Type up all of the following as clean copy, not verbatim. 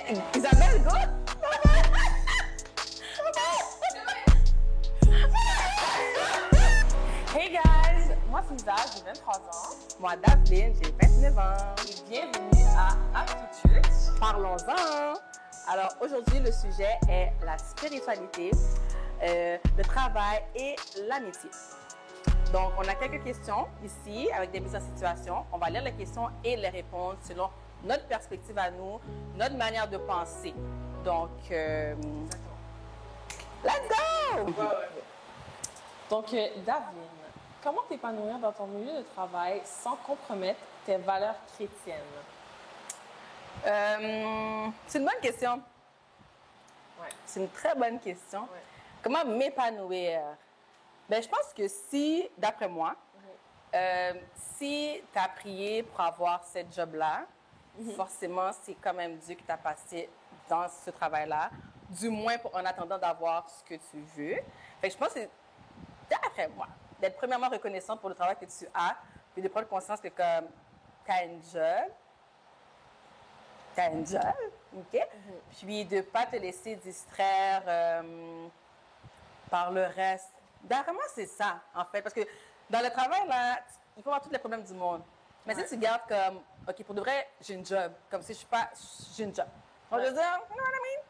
Isabelle, go! Hey guys, moi c'est Isa, j'ai 23 ans. Moi, Daveline, j'ai 29 ans. Et bienvenue à Aptitude. Parlons-en! Alors, aujourd'hui, le sujet est la spiritualité, le travail et l'amitié. Donc, on a quelques questions ici avec des mises en situation. On va lire les questions et les répondre selon notre perspective à nous, notre manière de penser. Donc, let's go! Donc, Daveline, comment t'épanouir dans ton milieu de travail sans compromettre tes valeurs chrétiennes? C'est une bonne question. Ouais. C'est une très bonne question. Ouais. Comment m'épanouir? Ben, je pense que si, d'après moi, si tu as prié pour avoir cette job-là, forcément, c'est quand même Dieu qui t'a passé dans ce travail-là, du moins en attendant d'avoir ce que tu veux. Fait que je pense que c'est, d'après moi, d'être premièrement reconnaissante pour le travail que tu as, puis de prendre conscience que comme tu as une job, OK? Puis de ne pas te laisser distraire par le reste. D'après moi, c'est ça, en fait. Parce que dans le travail, là, il faut avoir tous les problèmes du monde. Mais si tu gardes comme, OK, pour de vrai, j'ai une job. Comme si je suis pas, j'ai une job. Donc, je veux dire, you know what I mean?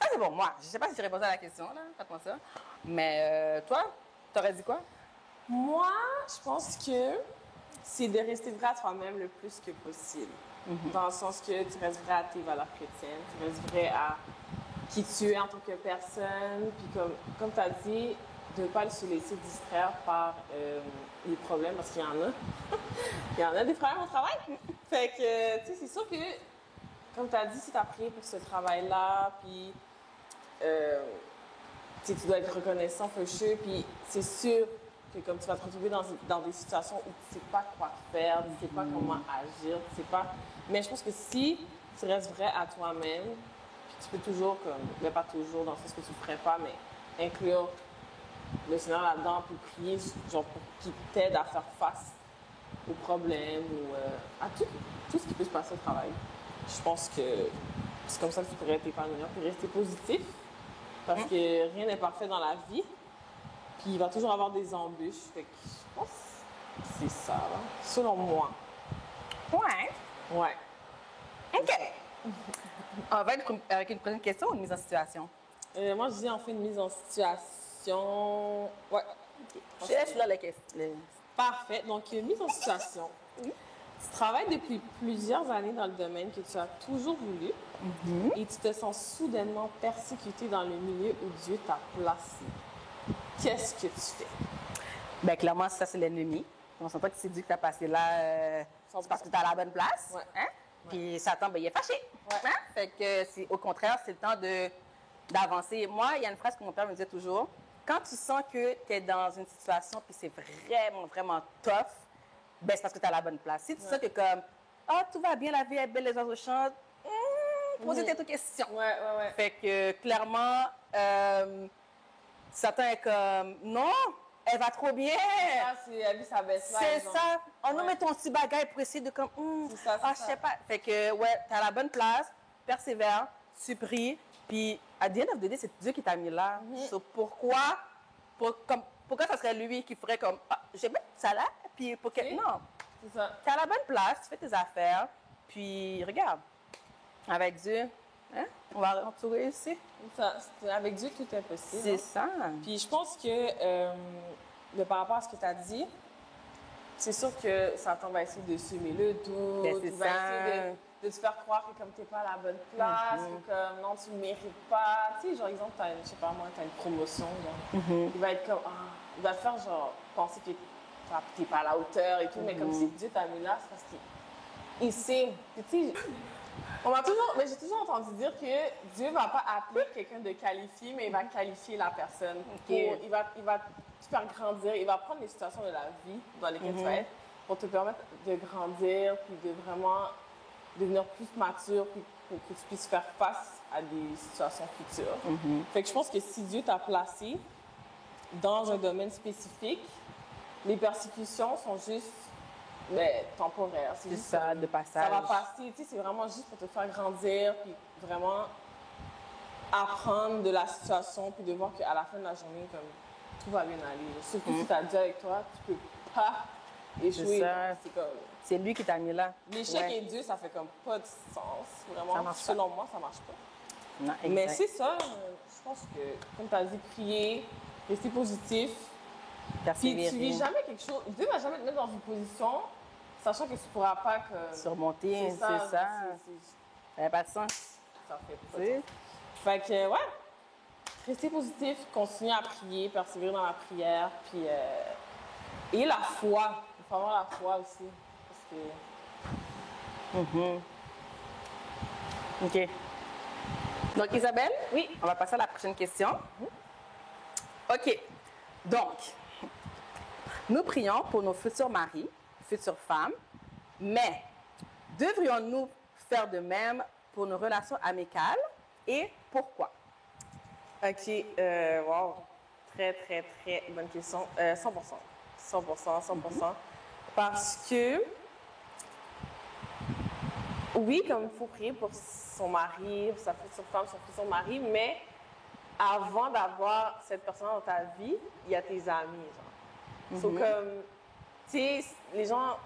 Ça, c'est pour moi. Je sais pas si j'ai répondu à la question, là, pas de ça. Mais toi, t'aurais dit quoi? Moi, je pense que c'est de rester vrai à toi-même le plus que possible. Dans le sens que tu restes vrai à tes valeurs chrétiennes, tu restes vrai à qui tu es en tant que personne, puis comme tu as dit, de ne pas se laisser distraire par les problèmes, parce qu'il y en a. Il y en a des problèmes au travail. Fait que, tu sais, c'est sûr que, comme tu as dit, si tu as prié pour ce travail-là, puis tu dois être reconnaissant, fâcheux, puis c'est sûr que comme tu vas te retrouver dans des situations où tu ne sais pas quoi faire, tu ne sais pas comment agir, tu sais pas. Mais je pense que si tu restes vrai à toi-même, puis tu peux toujours, mais pas toujours dans le sens que tu ne ferais pas, mais inclure le Seigneur là-dedans pour prier, genre pour qu'il t'aide à faire face aux problèmes ou à tout ce qui peut se passer au travail. Je pense que c'est comme ça que tu pourrais t'épanouir, puis rester positif, parce que rien n'est parfait dans la vie. Puis il va toujours avoir des embûches. Fait que je pense que c'est ça, là. Selon moi. Ouais. Ouais. OK. On va être avec une prochaine question ou une mise en situation? Moi, je dis on fait une mise en situation. Ouais. Okay. Je laisse là les questions. Parfait. Donc, mise en situation. Tu travailles depuis plusieurs années dans le domaine que tu as toujours voulu et tu te sens soudainement persécuté dans le milieu où Dieu t'a placé. Qu'est-ce que tu fais? Bien, clairement, ça, c'est l'ennemi. On sent pas que c'est Dieu qui t'a passé là, c'est parce que tu es à la bonne place. Ouais. Hein? Puis Satan, ben, il est fâché. Ouais. Hein? Fait que, au contraire, c'est le temps d'avancer. Moi, il y a une phrase que mon père me disait toujours. Quand tu sens que tu es dans une situation puis c'est vraiment, vraiment tough, ben, c'est parce que tu es à la bonne place. Si tu sens que comme, tout va bien, la vie est belle, les oiseaux chantent, posez tes questions. Ouais. Fait que, clairement, Satan est comme, non, elle va trop bien. Elle vit sa baisse. C'est ça. On nous met ton petit bagage pour essayer de comme, c'est ça. je sais pas. Fait que, ouais, t'es à la bonne place, persévère, tu pries, puis à the end of the day, c'est Dieu qui t'a mis là. So, pourquoi ça serait lui qui ferait comme, j'ai mis ça là, puis pour que. Non. C'est ça. T'es à la bonne place, tu fais tes affaires, puis regarde, avec Dieu, hein, on va tout réussir. Avec Dieu, tout est possible. C'est ça. Puis je pense que, par rapport à ce que tu as dit, c'est sûr que Satan va essayer de semer le doute. Ben, il va essayer de te faire croire que comme tu n'es pas à la bonne place, que comme non, tu ne mérites pas. Tu sais, genre, exemple, tu as une promotion, genre. Il va être comme, il va te faire genre penser que tu n'es pas à la hauteur et tout, mais comme si Dieu t'a mis là, c'est parce qu'il sait. Puis, tu sais, j'ai toujours entendu dire que Dieu ne va pas appeler quelqu'un de qualifié, mais il va qualifier la personne. Il va te faire grandir, il va prendre les situations de la vie dans lesquelles tu vas être pour te permettre de grandir, puis de vraiment devenir plus mature, puis pour que tu puisses faire face à des situations futures. Fait que je pense que si Dieu t'a placé dans un domaine spécifique, les persécutions sont juste temporaire. C'est juste ça, de passage. Ça va passer. Tu sais, c'est vraiment juste pour te faire grandir, puis vraiment apprendre de la situation, puis de voir qu'à la fin de la journée, comme, tout va bien aller. Surtout si tu as Dieu avec toi, tu peux pas échouer. C'est comme... C'est lui qui t'a mis là. L'échec et Dieu, ça fait comme pas de sens. Vraiment, selon moi, ça marche pas. Non, mais c'est ça, je pense que, comme tu as dit, prier, rester positif. Puis tu vis jamais quelque chose. Dieu va jamais te mettre dans une position, sachant que tu pourras pas surmonter, c'est ça. Ça n'a pas de sens. Ça fait pas de sens. Fait que, ouais, rester positif, continuer à prier, persévérer dans la prière, puis et la foi. Il faut avoir la foi aussi. Parce que... OK. Donc, Isabelle, oui, on va passer à la prochaine question. OK. Donc, nous prions pour nos futurs maris, futures femmes, mais devrions-nous faire de même pour nos relations amicales et pourquoi? OK. Wow. Très, très, très bonne question. 100%. 100%. Parce que, oui, comme il faut prier pour son mari, sa future femme, son futur mari, mais avant d'avoir cette personne dans ta vie, il y a tes amis, genre. So, comme, tu sais, les gens,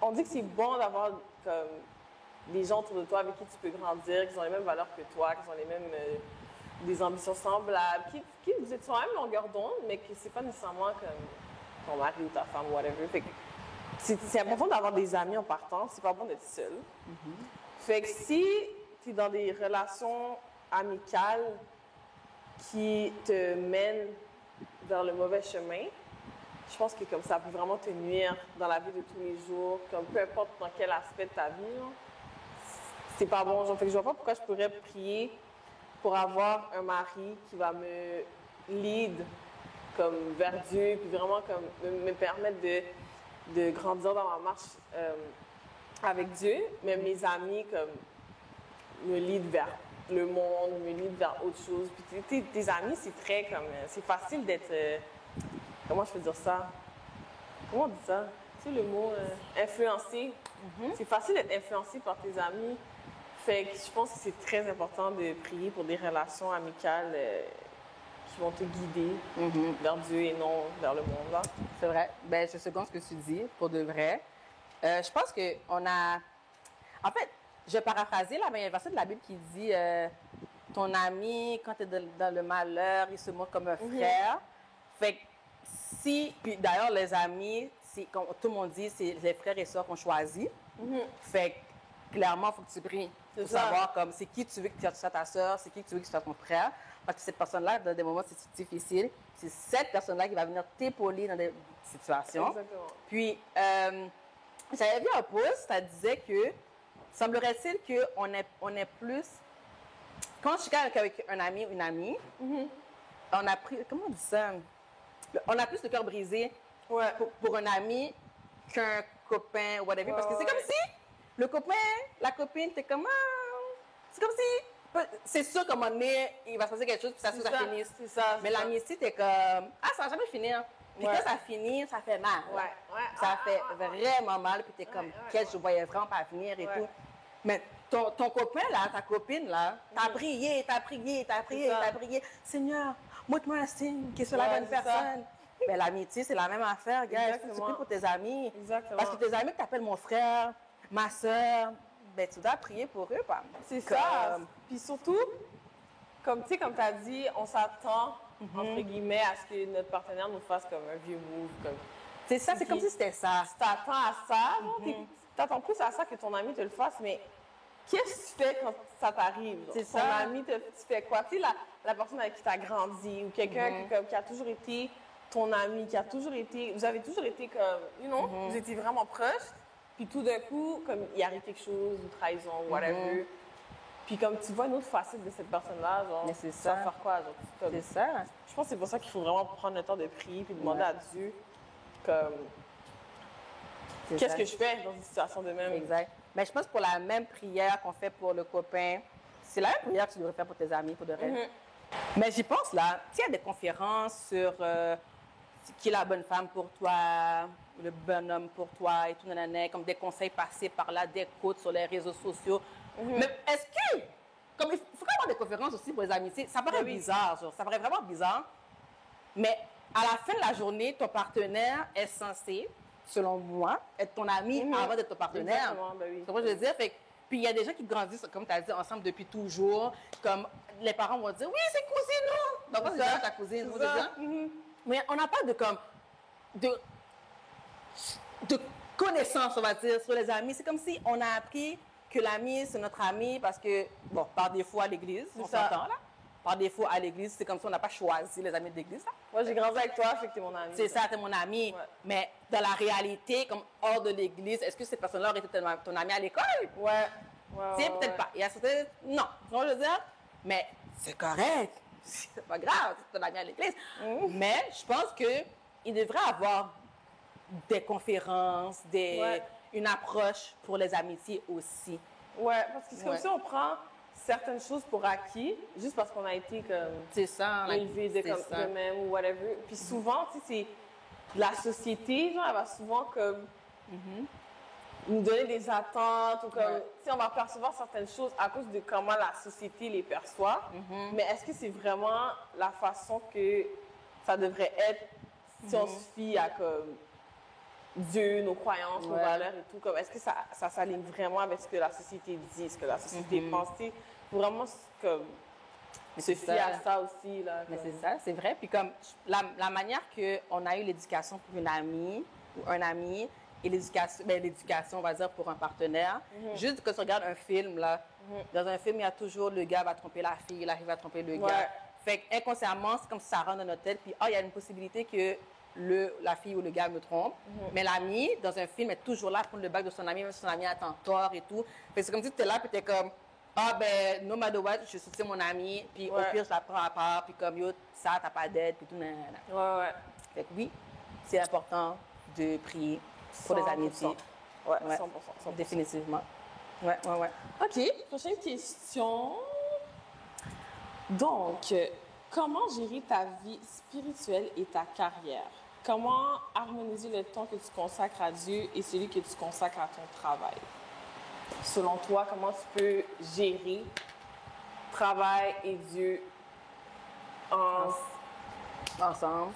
on dit que c'est bon d'avoir, comme, des gens autour de toi avec qui tu peux grandir, qui ont les mêmes valeurs que toi, qui ont les mêmes, des ambitions semblables, qui vous êtes sur la même longueur d'onde, mais que c'est pas nécessairement comme ton mari ou ta femme, whatever. Fait que c'est important d'avoir des amis en partant, c'est pas bon d'être seul. Fait que si tu es dans des relations amicales qui te mènent vers le mauvais chemin, je pense que comme ça peut vraiment te nuire dans la vie de tous les jours, comme peu importe dans quel aspect de ta vie, c'est pas bon. Genre, fait que je vois pas pourquoi je pourrais prier pour avoir un mari qui va me lead comme vers Dieu, puis vraiment comme me permettre de grandir dans ma marche avec Dieu, mais mes amis comme me lead vers le monde, me lead vers autre chose. Puis tes amis, c'est très comme c'est facile d'être comment je peux dire ça? Comment on dit ça? Tu sais le mot influencé. C'est facile d'être influencé par tes amis. Fait que je pense que c'est très important de prier pour des relations amicales qui vont te guider vers Dieu et non vers le monde. Là. C'est vrai. Ben, je second ce que tu dis, pour de vrai. Je pense qu'on a... En fait, je vais paraphraser, là, mais il y a un verset de la Bible qui dit ton ami, quand tu es dans le malheur, il se montre comme un frère. Fait que si... Puis d'ailleurs, les amis, comme tout le monde dit, c'est les frères et sœurs qu'on choisit. Fait que clairement, il faut que tu pries. Pour savoir comme c'est qui tu veux que tu sois ta sœur, c'est qui tu veux que tu sois ton frère. Parce que cette personne-là, dans des moments c'est difficile, c'est cette personne-là qui va venir t'épauler dans des situations. Exactement. Puis, j'avais vu un post, ça disait que semblerait-il qu'on est plus... Quand je suis avec un ami ou une amie, on a pris... Comment on dit ça? On a plus le cœur brisé pour un ami qu'un copain ou whatever. Parce que c'est comme si... Le copain, la copine, t'es comme... C'est comme si... C'est sûr qu'à un moment donné, il va se passer quelque chose, puis ça finisse. C'est ça. Mais l'amitié, t'es comme... Ah, ça va jamais finir. Puis quand ça finit, ça fait mal. Ça fait vraiment mal, puis t'es comme... Qu'est-ce que je voyais vraiment pas venir et tout. Mais ton copain, là, ta copine, là, t'as prié. Seigneur, montre-moi un signe que c'est la bonne personne. Mais l'amitié, c'est la même affaire, gars. Tu pries pour tes amis. Exactement. Parce que tes amis que t'appelles mon frère, ma soeur, ben tu dois prier pour eux, quoi. C'est ça. Puis surtout, comme tu as dit, on s'attend, entre guillemets, à ce que notre partenaire nous fasse comme un vieux move. C'est ça, c'est comme si c'était ça. Tu t'attends à ça, tu t'attends plus à ça que ton ami te le fasse, mais qu'est-ce que tu fais quand ça t'arrive? C'est ça. Ton ami, tu fais quoi? Tu sais, la personne avec qui tu as grandi ou quelqu'un qui a toujours été ton ami, qui a toujours été... Vous avez toujours été comme, vous étiez vraiment proches. Puis tout d'un coup, comme il arrive quelque chose, une trahison, whatever. Puis comme tu vois une autre facette de cette personne-là, genre, mais c'est tu vas faire quoi? C'est ça. Je pense que c'est pour ça qu'il faut vraiment prendre le temps de prier puis demander à Dieu, comme, qu'est-ce que je fais dans une situation de même? Exact. Mais je pense que pour la même prière qu'on fait pour le copain, c'est la même prière que tu devrais faire pour tes amis, pour de vrai. Mais j'y pense là, tu sais, il y a des conférences sur qui est la bonne femme pour toi, le bonhomme pour toi et tout, nanana, comme des conseils passés par là, des quotes sur les réseaux sociaux. Mais est-ce que, comme il faut avoir des conférences aussi pour les amitiés, ça paraît bizarre, genre, ça paraît vraiment bizarre, mais à la fin de la journée, ton partenaire est censé, selon moi, être ton ami avant d'être ton partenaire. Exactement, ben oui. C'est ce que je veux dire. Fait, puis il y a des gens qui grandissent, comme tu as dit, ensemble depuis toujours. Comme les parents vont dire, oui, c'est cousine, non? Donc, c'est déjà ta cousine. C'est ça. Mais on n'a pas de comme de connaissances, on va dire, sur les amis. C'est comme si on a appris que l'ami, c'est notre ami parce que, bon, par défaut à l'église, on s'entend là. Par défaut à l'église, c'est comme si on n'a pas choisi les amis de l'église. Là. Moi, j'ai grandi avec toi, fait que t'es mon ami. C'est ça, t'es mon ami. Ouais. Mais dans la réalité, comme hors de l'église, est-ce que cette personne-là aurait été ton ami à l'école? Ouais. Tu sais, peut-être pas. Il y a certains... Non, tu vois ce que je veux dire? Mais c'est correct. C'est pas grave, c'est ton ami à l'église. Mais je pense qu'il devrait avoir des conférences, une approche pour les amitiés aussi. Ouais, parce que c'est comme si on prend certaines choses pour acquis, juste parce qu'on a été comme élevé de même ou whatever. Puis souvent, tu sais, c'est la société, genre, elle va souvent comme nous donner des attentes ou comme, tu sais, on va percevoir certaines choses à cause de comment la société les perçoit. Mais est-ce que c'est vraiment la façon que ça devrait être si on se fie à comme Dieu, nos croyances, nos valeurs et tout, comme est-ce que ça s'aligne vraiment avec ce que la société dit, ce que la société pense, tu sais, vraiment comme se fier à ça aussi là. Mais c'est ça, c'est vrai. Puis comme la manière qu'on a eu l'éducation pour une amie ou un ami et l'éducation, on va dire, pour un partenaire, juste que tu regardes un film là, dans un film il y a toujours le gars va tromper la fille, la fille va tromper le gars. Fait inconsciemment c'est comme si ça rentre dans notre tête, puis il y a une possibilité que la fille ou le gars me trompe. Mais l'ami, dans un film, est toujours là pour prendre le bac de son ami, même si son ami attend tort et tout. C'est comme si tu es là, puis tu es comme, no matter what, je soutiens mon ami, puis au pire, je la prends à part, puis comme, yo, ça, t'as pas d'aide, puis tout, nanana. Ouais. Fait que oui, c'est important de prier pour les amitiés. Ouais, 100%. Définitivement. Ouais. OK, prochaine question. Donc, comment gérer ta vie spirituelle et ta carrière? Comment harmoniser le temps que tu consacres à Dieu et celui que tu consacres à ton travail? Selon toi, comment tu peux gérer travail et Dieu ensemble?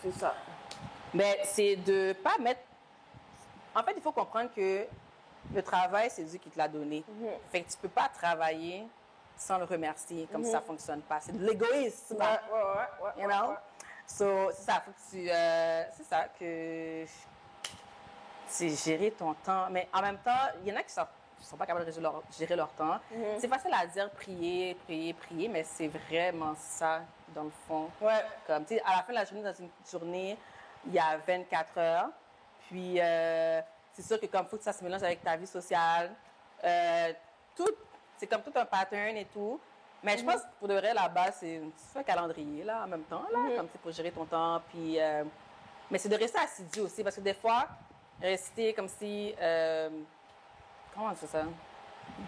C'est ça. Mais c'est de pas mettre... En fait, il faut comprendre que le travail, c'est Dieu qui te l'a donné. Fait que tu peux pas travailler sans le remercier, comme ça fonctionne pas. C'est de l'égoïsme. Ouais. You know? So, c'est ça, faut que tu... c'est ça, que... C'est gérer ton temps. Mais en même temps, il y en a qui sont pas capables de gérer leur temps. C'est facile à dire prier, mais c'est vraiment ça, dans le fond. Ouais. Comme, tu sais, à la fin de la journée, dans une journée, il y a 24 heures. Puis, c'est sûr que comme il faut que ça se mélange avec ta vie sociale, c'est comme tout un pattern et tout. Mais je pense que pour de vrai, la base, c'est un calendrier là, en même temps, là, comme pour gérer ton temps. Puis, mais c'est de rester assidu aussi, parce que des fois, rester comme si... comment c'est ça?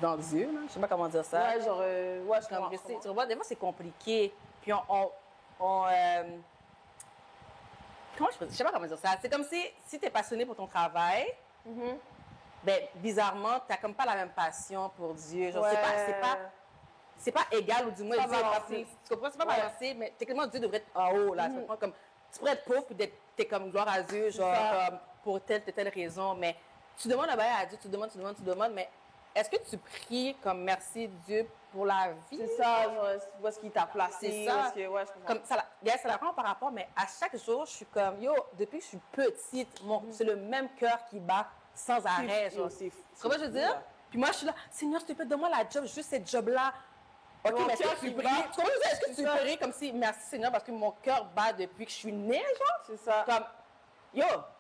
Dans Dieu, là? Je sais pas comment dire ça. Ouais, genre... je comprends. Tu vois, des fois, c'est compliqué. Puis, je sais pas comment dire ça. C'est comme si tu es passionné pour ton travail, ben, bizarrement, tu n'as comme pas la même passion pour Dieu. Genre, c'est pas égal, ou du moins, tu comprends? C'est pas balancé, mais techniquement, Dieu devrait être en haut, là. Tu pourrais être pauvre, puis t'es comme gloire à Dieu, genre, comme, pour telle raison, mais tu demandes à Dieu, tu demandes, mais est-ce que tu pries comme merci Dieu pour la vie? C'est ça, genre, où est-ce qu'il t'a placé? C'est ça. Je comprends. Comme ça la rend par rapport, mais à chaque jour, je suis comme, depuis que je suis petite, c'est le même cœur qui bat sans arrêt. Genre. C'est fou. Tu comprends ce que je veux dire? Puis moi, je suis là, Seigneur, s'il te plaît, donne-moi la job, juste cette job-là. OK, mais est-ce que tu pries? Tu comprends ce que je veux dire? Est-ce que tu pries comme si, merci Seigneur, parce que mon cœur bat depuis que je suis née, genre? C'est ça. Comme,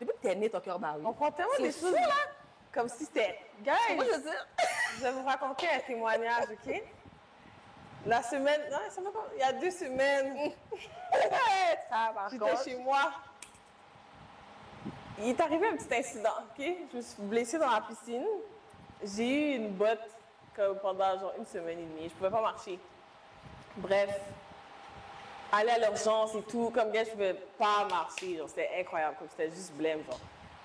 depuis que t'es née, ton cœur bat, oui. On prend tellement des choses là, comme si c'était... Guys, moi, je veux dire... je vais vous raconter un témoignage, OK? La semaine... Non, ça fait quoi? Il y a 2 semaines. J'étais chez moi. Il est arrivé un petit incident, OK? Je me suis blessée dans la piscine. J'ai eu une botte comme pendant genre 1 semaine et demie. Je pouvais pas marcher. Bref, aller à l'urgence et tout, comme gars, je pouvais pas marcher. Genre, c'était incroyable, comme c'était juste blême, genre.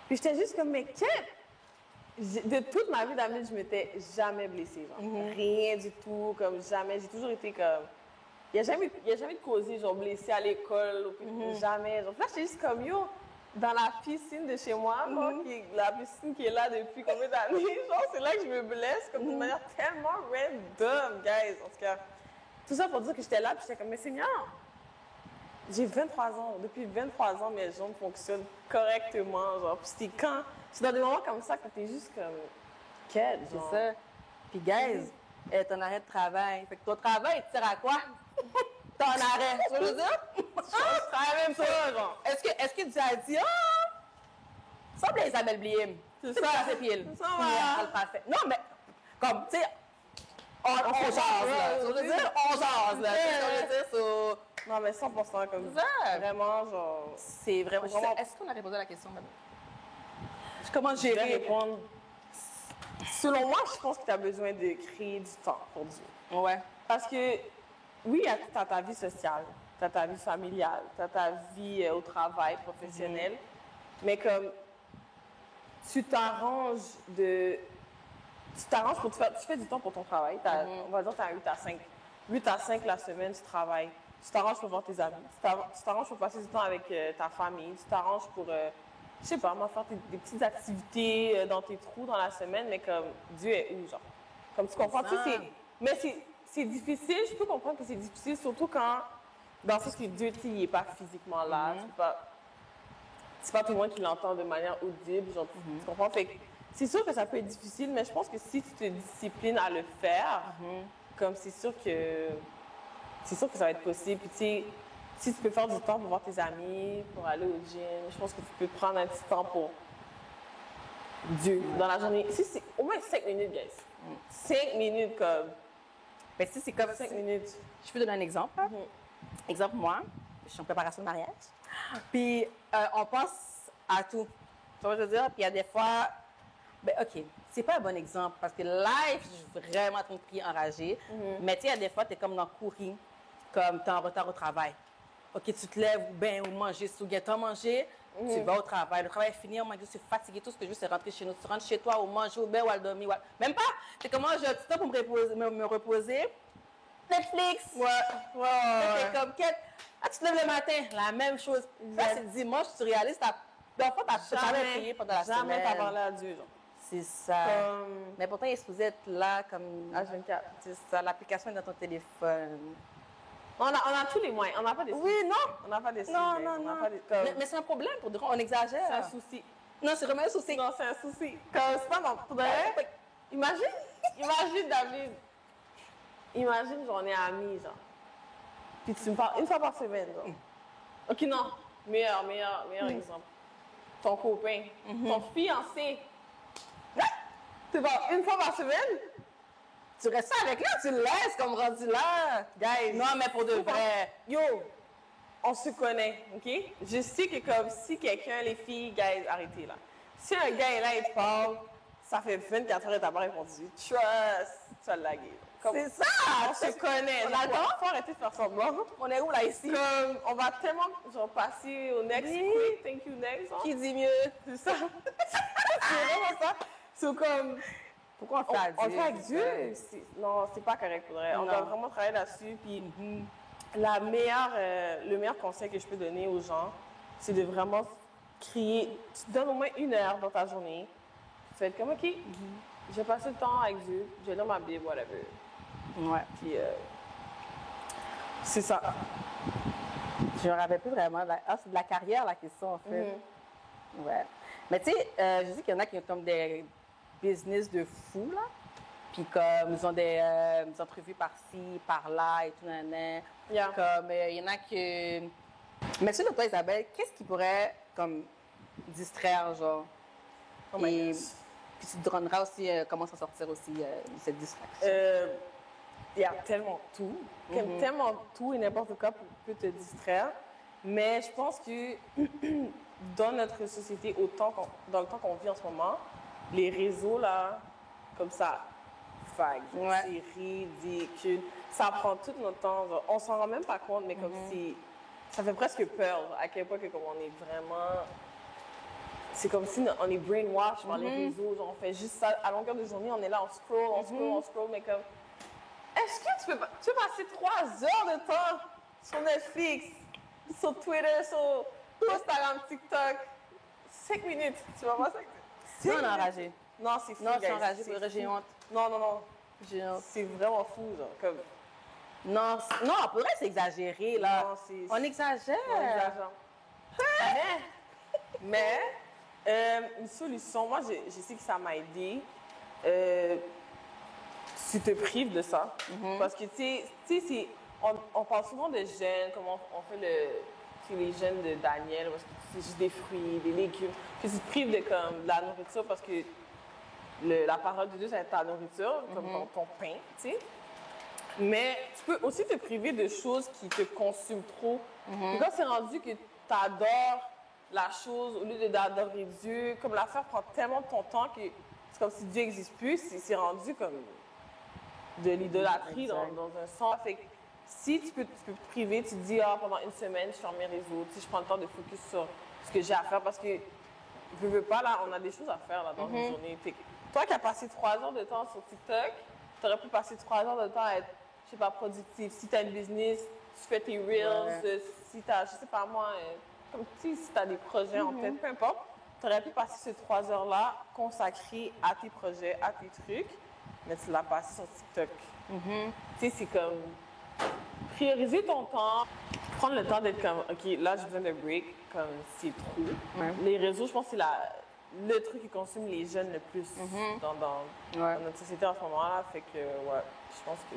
Puis j'étais juste comme, mais de toute ma vie d'adulte, je m'étais jamais blessée. Genre. Rien du tout, comme jamais. J'ai toujours été comme. Il n'y a jamais de causé, genre blessée à l'école, jamais. Genre, là, j'étais juste comme, yo, dans la piscine de chez moi, genre, la piscine qui est là depuis combien d'années, genre, c'est là que je me blesse, comme d'une manière tellement random, guys. En tout cas, tout ça pour dire que j'étais là, puis j'étais comme, mais Seigneur, j'ai 23 ans. Depuis 23 ans, mes jambes fonctionnent correctement, genre. Puis c'est dans des moments comme ça que t'es juste comme, quête, genre. C'est ça. Puis, guys, elle est en arrêt de travail. Fait que ton travail, il te sert à quoi? T'es en arrêt. Tu veux dire? C'est même ça, genre. Est-ce que tu as dit, ah, semble à Isabelle Bliem. C'est ça, ça. c'est pile. C'est ça, voilà. Elle parfait. Non, mais, comme, tu sais, on jase, là. Tu veux dire, on jase, là. Tu sais ce que je veux dire, so... Non, mais 100% comme ça. Vraiment, genre. C'est vraiment. Est-ce qu'on a répondu à la question, madame? Comment Je vais gérer? répondre. Selon moi, je pense que tu as besoin de créer du temps pour Dieu. Ouais. Parce que, oui, tu as ta vie sociale, tu as ta vie familiale, tu as ta vie au travail, professionnel, mais comme tu t'arranges pour tu fais du temps pour ton travail. On va dire que tu as 8 à 5. 8 à 5 la semaine, tu travailles. Tu t'arranges pour voir tes amis. Tu t'arranges pour passer du temps avec ta famille. Tu t'arranges pour, je sais pas, faire des petites activités dans tes trous dans la semaine, mais comme Dieu est où, genre? Comme tu comprends? Mais c'est difficile, je peux comprendre que c'est difficile, surtout quand, dans le sens que Dieu, il n'est pas physiquement là. C'est pas tout le monde qui l'entend de manière audible, genre, tu comprends? Fait que c'est sûr que ça peut être difficile, mais je pense que si tu te disciplines à le faire, comme c'est sûr que ça va être possible. Puis tu sais, si tu peux faire du temps pour voir tes amis, pour aller au gym, je pense que tu peux prendre un petit temps pour Dieu dans la journée. Si c'est au moins 5 minutes, guys. 5 minutes comme. Mais si c'est comme 5 minutes. Je peux donner un exemple. Exemple, moi, je suis en préparation de mariage. Puis on pense à tout. Tu vois ce que je veux dire? Puis il y a des fois, ben OK, c'est pas un bon exemple parce que live, je suis vraiment en train de crier enragée. Mais tu sais, il y a des fois, tu es comme dans le courir, comme tu es en retard au travail. OK, tu te lèves ben, ou manger, si tu as mangé, tu vas au travail. Le travail est fini, je suis fatiguée. Tout ce que je veux, c'est rentrer chez nous. Tu rentres chez toi, ou manger, ou bien, ou à dormir. Même pas. C'est comment j'ai un petit temps pour me reposer. Netflix. Ouais. T'es comme, quête. Ah, tu te lèves le matin, la même chose. Là, c'est dimanche, tu réalises, dans le fond, t'as jamais prié pendant la semaine. Jamais t'as parlé à Dieu, genre. C'est ça. Mais pourtant, il est supposé être là comme H24. C'est ça, l'application est dans ton téléphone. On a tous les moyens. On n'a pas des Oui, non. On n'a pas des Non. Mais c'est un problème pour dire, on exagère. C'est un souci. Non, c'est vraiment un souci. Non, c'est un souci. Comme c'est pas non. Imagine, David. Imagine, genre, on est amis, genre. Puis tu me parles une fois par semaine, genre. OK, non. Meilleur exemple. Ton copain, ton fiancé. Tu parles une fois par semaine? Tu restes avec là, tu le laisses comme rendu là. Guys. Non, mais pour de vrai. Yo, on se connaît, OK? Je sais que comme si quelqu'un, les filles, guys, arrêtez là. Si un gars est là, il te parle, ça fait 24 heures et t'as pas répondu. Trust, tu vas le laguer. C'est ça! On se connaît. D'accord? Faut arrêter de faire semblant. On est où là ici? Comme, on va tellement genre, passer au next quick, thank you next. Hein? Qui dit mieux? C'est ça. C'est vraiment ça. C'est comme... Pourquoi on fait à Dieu? On le fait avec Dieu. Non, c'est pas correct pour vrai. On doit vraiment travailler là-dessus. Puis le meilleur conseil que je peux donner aux gens, c'est de vraiment crier. Tu te donnes au moins 1 heure dans ta journée. Tu vas être comme, OK, je vais passer le temps avec Dieu. Je vais lire ma Bible, whatever. Ouais. Puis c'est ça. Je me rappelle plus vraiment. C'est de la carrière, la question, en fait. Ouais. Mais tu sais, je sais qu'il y en a qui ont comme des business de fou, là. Puis comme, ils ont des entrevues par-ci, par-là et tout, nanana. Yeah. Comme, il y en a que... Mais selon toi, Isabelle, qu'est-ce qui pourrait, comme, distraire, genre? Oh my God. Puis tu te donneras aussi comment s'en sortir aussi de cette distraction. Il y a tellement tout. Tellement tout et n'importe quoi peut te distraire. Mais je pense que dans notre société, dans le temps qu'on vit en ce moment, les réseaux, là, comme ça, vague, c'est ridicule. Ça prend tout notre temps. Genre, on s'en rend même pas compte, mais comme si... Ça fait presque peur à quel point que, comme on est vraiment... c'est comme si on est brainwash par les réseaux. Genre, on fait juste ça à longueur de journée. On est là, on scroll. Mais comme, est-ce que tu peux passer 3 heures de temps sur Netflix, sur Twitter, sur Instagram, TikTok, 5 minutes, tu vas voir ça? Non, on est enragé. Non, c'est fou, Non, guys. c'est enragé, pour vrai, j'ai honte. Non. J'ai honte. C'est vraiment fou, genre, comme... Non, pour vrai, c'est exagéré, là. Non, On exagère. On exagère. Mais une solution, moi, je sais que ça m'a aidé. Tu te prives de ça. Parce que, tu sais, on parle souvent de jeûne, comme on fait les jeûnes de Daniel, parce que c'est juste des fruits, des légumes. Que tu te prives de la nourriture parce que la parole de Dieu, ça va être ta nourriture, comme ton pain, tu sais. Mais tu peux aussi te priver de choses qui te consument trop. Et quand c'est rendu que tu adores la chose au lieu d'adorer Dieu, comme l'affaire prend tellement de ton temps que c'est comme si Dieu n'existe plus, c'est rendu comme de l'idolâtrie dans un sens. Fait que si tu peux te priver, tu te dis, pendant une semaine, je ferme mes réseaux, je prends le temps de focus sur ce que j'ai à faire parce que je veux pas, là, on a des choses à faire là, dans une journée. Fait que toi qui as passé 3 heures de temps sur TikTok, tu aurais pu passer 3 heures de temps à être, je sais pas, productif. Si tu as une business, tu fais tes reels, si tu as, je sais pas moi, comme si tu as des projets en tête, peu importe, tu aurais pu passer ces 3 heures-là consacrées à tes projets, à tes trucs, mais tu l'as passé sur TikTok. Tu sais, c'est comme prioriser ton temps, prendre le temps d'être comme, OK, là, j'ai besoin de break, comme c'est trop. Les réseaux, je pense que c'est le truc qui consomme les jeunes le plus dans notre société en ce moment-là. Fait que, je pense que...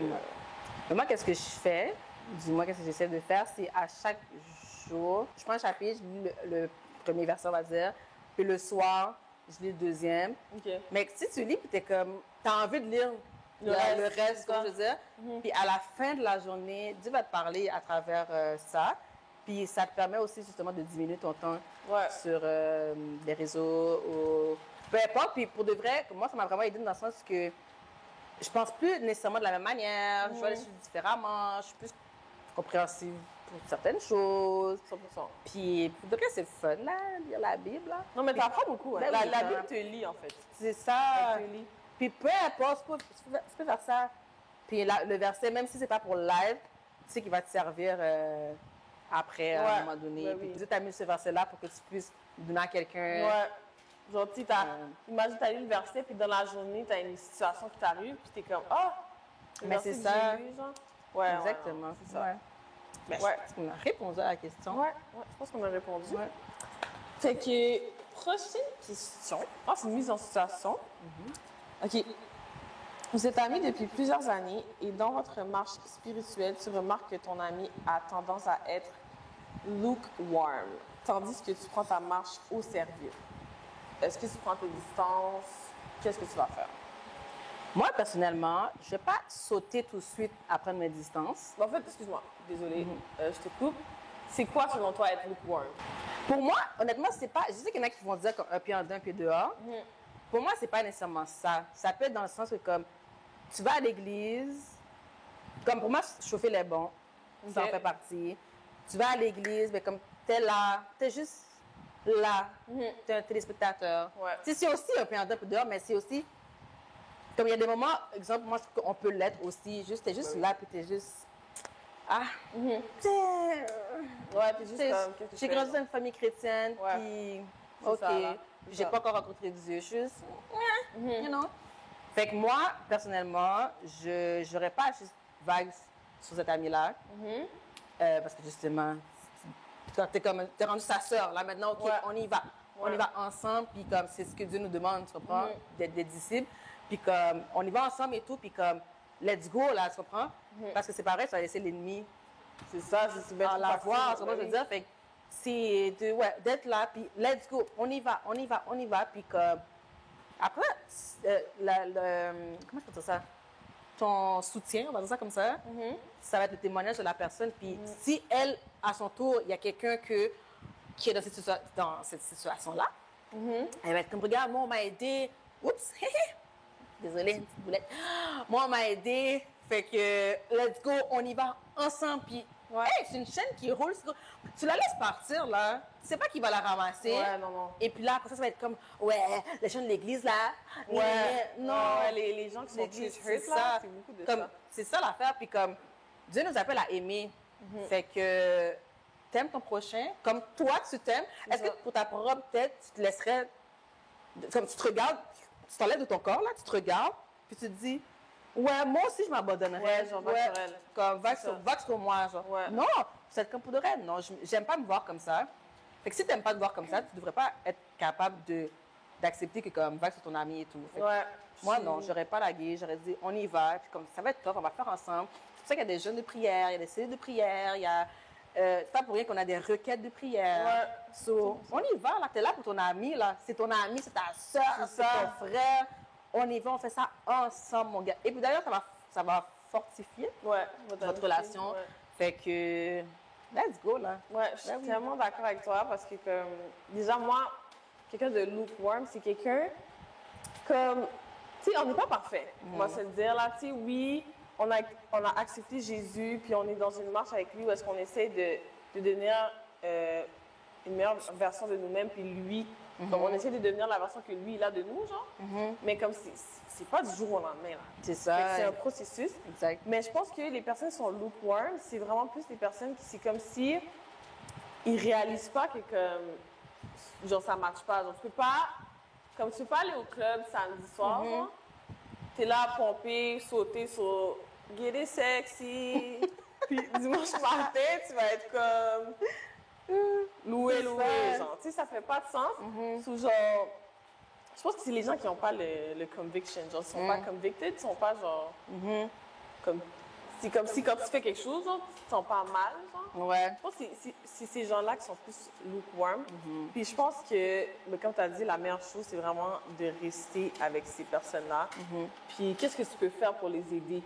Mais moi, qu'est-ce que je fais? Dis-moi, qu'est-ce que j'essaie de faire? C'est à chaque jour, je prends un chapitre, je lis le premier verset, on va dire, puis le soir, je lis le deuxième. Mais si tu lis, puis t'as envie de lire le reste, comme je veux dire. Puis à la fin de la journée, Dieu va te parler à travers ça. Puis ça te permet aussi justement de diminuer ton temps sur les réseaux ou peu importe. Puis pour de vrai, moi, ça m'a vraiment aidé dans le sens que je pense plus nécessairement de la même manière. Je vois les choses différemment. Je suis plus compréhensive pour certaines choses. 100%. Puis pour de vrai, c'est fun, là, lire la Bible. Là. Non, mais t'apprends beaucoup. Hein. Ben, La Bible te lit, en fait. C'est ça. Elle te lit. Puis peu importe, tu peux faire ça. Puis le verset, même si c'est pas pour live, tu sais qu'il va te servir après, à un moment donné. Puis Dieu t'a mis ce verset-là pour que tu puisses donner à quelqu'un. Genre, tu imagine, tu as lu le verset, puis dans la journée, tu as une situation qui t'arrive, puis tu es comme, mais c'est ça. Lu, genre. Exactement. C'est ça. Ben, on a répondu à la question. Je pense qu'on a répondu. Fait que, prochaine question. C'est une mise en situation. OK. Vous êtes amis depuis plusieurs années et dans votre marche spirituelle, tu remarques que ton ami a tendance à être lukewarm, tandis que tu prends ta marche au sérieux. Est-ce que tu prends tes distances? Qu'est-ce que tu vas faire? Moi, personnellement, je ne vais pas sauter tout de suite à prendre mes distances. En fait, excuse-moi, désolée, je te coupe. C'est quoi, selon toi, être lukewarm? Pour moi, honnêtement, c'est pas... Je sais qu'il y en a qui vont dire comme un pied en dedans, un pied dehors. Pour moi, c'est pas nécessairement ça. Ça peut être dans le sens que, comme, tu vas à l'église, comme pour moi, chauffer les bons, ça en fait partie. Tu vas à l'église, mais comme t'es là, t'es juste là, t'es un téléspectateur. Tu sais, c'est aussi un pied en dedans, un pied dehors, mais c'est aussi... Comme il y a des moments, exemple, moi, je trouve qu'on peut l'être aussi. T'es juste là, puis t'es juste... t'es juste comme... J'ai grandi dans une famille chrétienne, puis... OK, j'ai pas encore rencontré Dieu, juste... you know? Fait que moi, personnellement, je n'aurais pas juste vague sur cet ami-là. Parce que justement, t'es rendu sa sœur, là, maintenant, OK, on y va. On y va ensemble, puis comme c'est ce que Dieu nous demande, tu comprends, d'être des disciples. Puis comme, on y va ensemble et tout, puis comme, let's go, là, tu comprends? Parce que c'est pareil, tu vas laisser l'ennemi. C'est ça, c'est bien la voir, tu comprends, je veux dire? Fait que c'est d'être là, puis let's go, on y va. Puis comme, après, comment je peux dire ça? Ton soutien, on va dire ça comme ça, ça va être le témoignage de la personne. Puis si elle, à son tour, il y a quelqu'un qui est dans cette situation-là, elle va être comme, regarde, moi, on m'a aidé. Oups, désolée, une petite boulette. Moi, on m'a aidé. Fait que, let's go, on y va ensemble. Puis Ouais. Hey, c'est une chaîne qui roule. Tu la laisses partir, là. Tu sais pas qui va la ramasser. Ouais, non. Et puis là, après ça va être comme, ouais, la chaîne de l'église, là. Ouais. Non. Ouais, les gens qui sont L'église, plus hurt, c'est là, ça. c'est beaucoup de Comme, ça. c'est ça l'affaire. Puis comme, Dieu nous appelle à aimer. Fait que t'aimes ton prochain, comme toi, tu t'aimes. Est-ce que pour ta propre tête, tu te laisserais... Comme tu te regardes, tu t'enlèves de ton corps, là, tu te regardes, puis tu te dis, ouais, moi aussi, je m'abandonnerais. Ouais, genre, vague sur elle. Comme, vague sur moi, genre. Ouais. Non, c'est comme pour de vrai. Non, j'aime pas me voir comme ça. Fait que si t'aimes pas te voir comme ça, tu devrais pas être capable d'accepter que comme vague sur ton ami et tout. Fait que Ouais. moi, non, j'aurais pas lagué, j'aurais dit, on y va, puis comme ça va être top, on va faire ensemble. C'est pour ça qu'il y a des jeunes de prière, il y a des cellules de prière, il y a... c'est pas pour rien qu'on a des requêtes de prière. Ouais. So, on y va, là. T'es là pour ton ami, là. C'est ton ami, c'est ta soeur, c'est ton frère. On y va, on fait ça ensemble, mon gars. Et puis d'ailleurs, ça va fortifier votre relation. Ouais. Fait que, let's go, là. Ouais, je suis tellement d'accord avec toi parce que, comme, déjà, moi, quelqu'un de lukewarm, c'est quelqu'un comme, tu sais, on n'est pas parfait, on va se le dire, là, tu sais, oui, on a accepté Jésus, puis on est dans une marche avec lui où est-ce qu'on essaie de devenir une meilleure version de nous-mêmes, puis lui, comme on essaie de devenir la version que lui, il a de nous, genre, mais comme c'est pas du jour au lendemain, là. C'est ça. Fait que c'est un processus. Exact. Mais je pense que les personnes qui sont lukewarm, c'est vraiment plus les personnes qui, c'est comme si ils réalisent pas que, comme, genre, ça marche pas. Genre, tu peux pas aller au club samedi soir, genre. T'es là à pomper, sauter sur Get It Sexy. Puis dimanche matin, tu vas être comme loué, genre. Tu sais, ça fait pas de sens. Sous genre, je pense que c'est les gens qui n'ont pas le conviction. Genre, ils sont pas convicted, ils sont pas genre. Comme, c'est comme si quand tu fais quelque chose, genre, tu te sens pas mal, genre. Ouais. Je pense que c'est ces gens-là qui sont plus lukewarm. Puis je pense que, mais comme tu as dit, la meilleure chose, c'est vraiment de rester avec ces personnes-là. Puis qu'est-ce que tu peux faire pour les aider?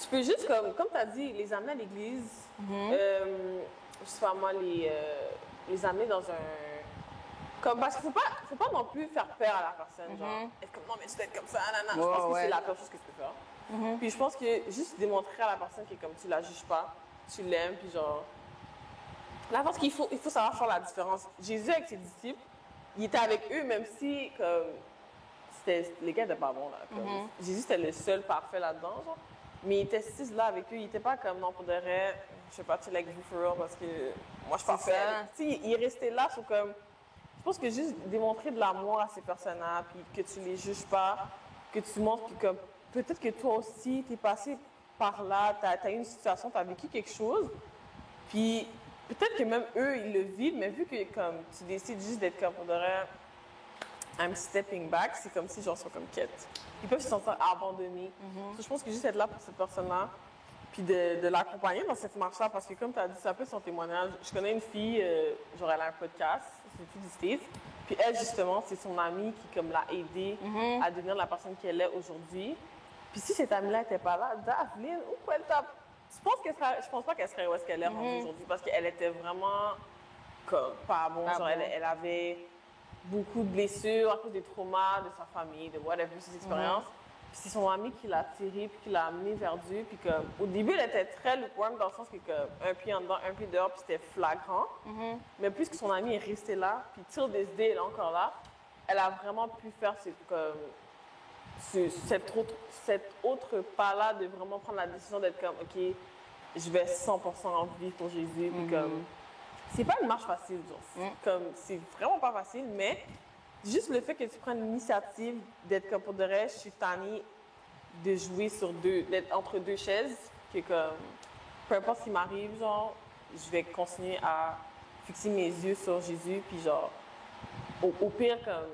Tu peux juste, comme tu as dit, les amener à l'église. Je sais pas moi, les amener dans un... Comme, parce qu'il faut pas non plus faire peur à la personne. Genre, être comme, non, mais tu dois être comme ça, nanana. Je pense que c'est la pire chose que tu peux faire. Puis je pense que juste démontrer à la personne que comme tu la juges pas, tu l'aimes, puis genre... La force qu'il faut savoir faire la différence. Jésus avec ses disciples, il était avec eux, même si comme les gars n'étaient pas bons là. Comme, Jésus était le seul parfait là-dedans, genre. Mais il était six là avec eux, il était pas comme non pour de vrai, je sais pas, tu avec vous for real parce que moi je suis parfait. Tu sais, il est resté là, sur comme... Je pense que juste démontrer de l'amour à ces personnes-là, puis que tu les juges pas, que tu montres que comme peut-être que toi aussi, tu es passé par là, tu as eu une situation, tu as vécu quelque chose, puis peut-être que même eux, ils le vivent, mais vu que comme tu décides juste d'être comme, on dirait, I'm stepping back, c'est comme si genre sont comme quête. Ils peuvent se sentir abandonnés. Je pense que juste être là pour cette personne-là, puis de l'accompagner dans cette marche-là, parce que comme tu as dit, ça peut son témoignage. Je connais une fille, genre elle a un podcast, c'est une fille du States, puis elle, justement, c'est son amie qui comme l'a aidée à devenir la personne qu'elle est aujourd'hui. Puis si cette amie-là n'était pas là, Daphne, où elle tape? Je pense pas qu'elle serait où est-ce qu'elle est aujourd'hui, parce qu'elle était vraiment comme pas bon. Genre, elle avait beaucoup de blessures à cause des traumas de sa famille, de whatever, ses expériences. Puis c'est son ami qui l'a tirée, puis qui l'a amenée vers Dieu. Puis comme, au début, elle était très lukewarm dans le sens que comme, un pied en dedans, un pied dehors, puis c'était flagrant. Mais puisque son ami est resté là, puis till this day, elle est encore là, elle a vraiment pu faire cet autre pas-là de vraiment prendre la décision d'être comme, OK, je vais 100% en vivre pour Jésus. Puis comme, c'est pas une marche facile, genre. Comme, c'est vraiment pas facile, mais juste le fait que tu prennes l'initiative d'être comme pour de vrai, je suis tannée de jouer d'être entre deux chaises, que comme, peu importe ce qui m'arrive, genre, je vais continuer à fixer mes yeux sur Jésus, puis genre, au pire, comme,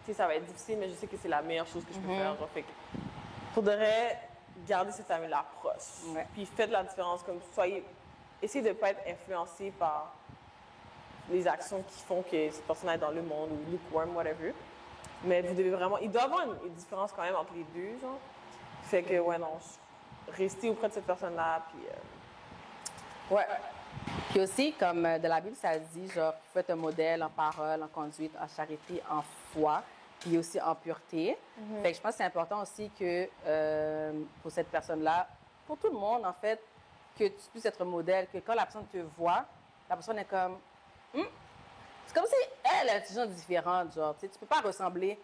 tu sais, ça va être difficile, mais je sais que c'est la meilleure chose que je peux faire, genre, fait que, pour de vrai, garder cet ami-là proche, puis faites la différence, comme, essayez de ne pas être influencé par les actions qui font que cette personne est dans le monde, ou lukewarm, whatever. Mais vous devez vraiment... Il doit y avoir une différence quand même entre les deux, genre. Fait que, ouais, non, restez auprès de cette personne-là, puis... Ouais. Puis aussi, comme de la Bible, ça dit, genre, faites un modèle en parole, en conduite, en charité, en foi, puis aussi en pureté. Fait que je pense que c'est important aussi que pour cette personne-là, pour tout le monde, en fait, que tu puisses être un modèle, que quand la personne te voit, la personne est comme... C'est comme si elle a une intelligence différente, genre, tu sais, tu peux pas ressembler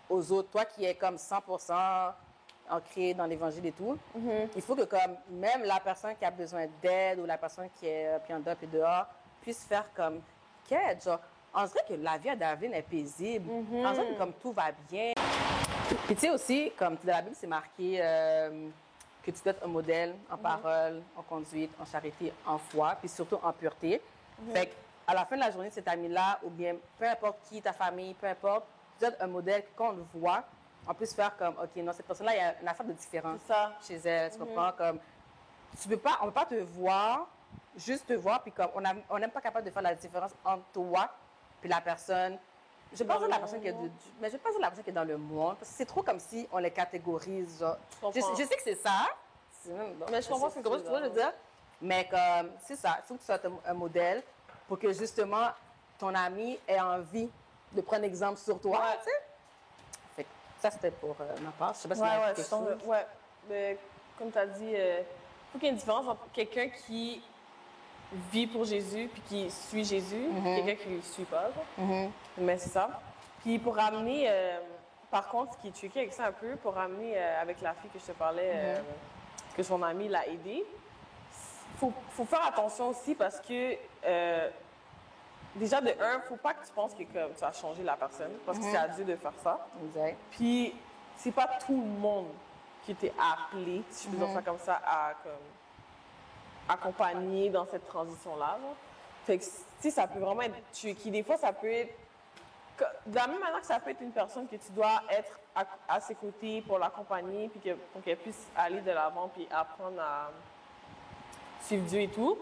aux autres. Toi qui es comme 100% ancré dans l'Évangile et tout, il faut que comme même la personne qui a besoin d'aide ou la personne qui est puis en dehors puis dehors puisse faire comme quête, genre, on dirait que la vie à David est paisible. On dirait que comme tout va bien. Puis tu sais aussi, comme dans la Bible, c'est marqué que tu dois être un modèle en parole, en conduite, en charité, en foi, puis surtout en pureté. Fait qu'à la fin de la journée, cet ami-là, ou bien peu importe qui, ta famille, peu importe, tu dois être un modèle que quand on le voit, on puisse faire comme, OK, non, cette personne-là, il y a une affaire de différence chez elle, tu comprends? Comme, tu peux pas, on ne peut pas te voir, juste te voir, puis comme, on n'est pas capable de faire la différence entre toi puis la personne. Je vais pas dire la personne qui est mais je vais pas dire la personne qui est dans le monde, parce que c'est trop comme si on les catégorise, genre. Je sais que c'est ça. Mais je comprends ce que tu veux dire. Mais comme, c'est ça, il faut que tu sois un modèle pour que justement ton ami ait envie de prendre exemple sur toi, tu sais. Fait que ça, c'était pour ma part. Je sais pas si quelque chose. Mais comme tu as dit, il faut qu'il y ait une différence entre quelqu'un qui vit pour Jésus puis qui suit Jésus, quelqu'un qui ne le suit pas. Mais c'est ça. Puis pour ramener, par contre, ce qui est tricky avec ça un peu, pour ramener avec la fille que je te parlais, que son ami l'a aidée, faut faire attention aussi parce que déjà de un, faut pas que tu penses que comme, tu vas changer la personne parce que c'est à Dieu de faire ça. Exact. Puis c'est pas tout le monde qui était appelé, si je peux dire ça comme ça, à comme, accompagner dans cette transition-là. Fait que, tu sais, ça peut vraiment être tricky. Des fois, ça peut être... De la même manière que ça peut être une personne que tu dois être à ses côtés pour l'accompagner, puis pour qu'elle puisse aller de l'avant, puis apprendre à suivre Dieu et tout.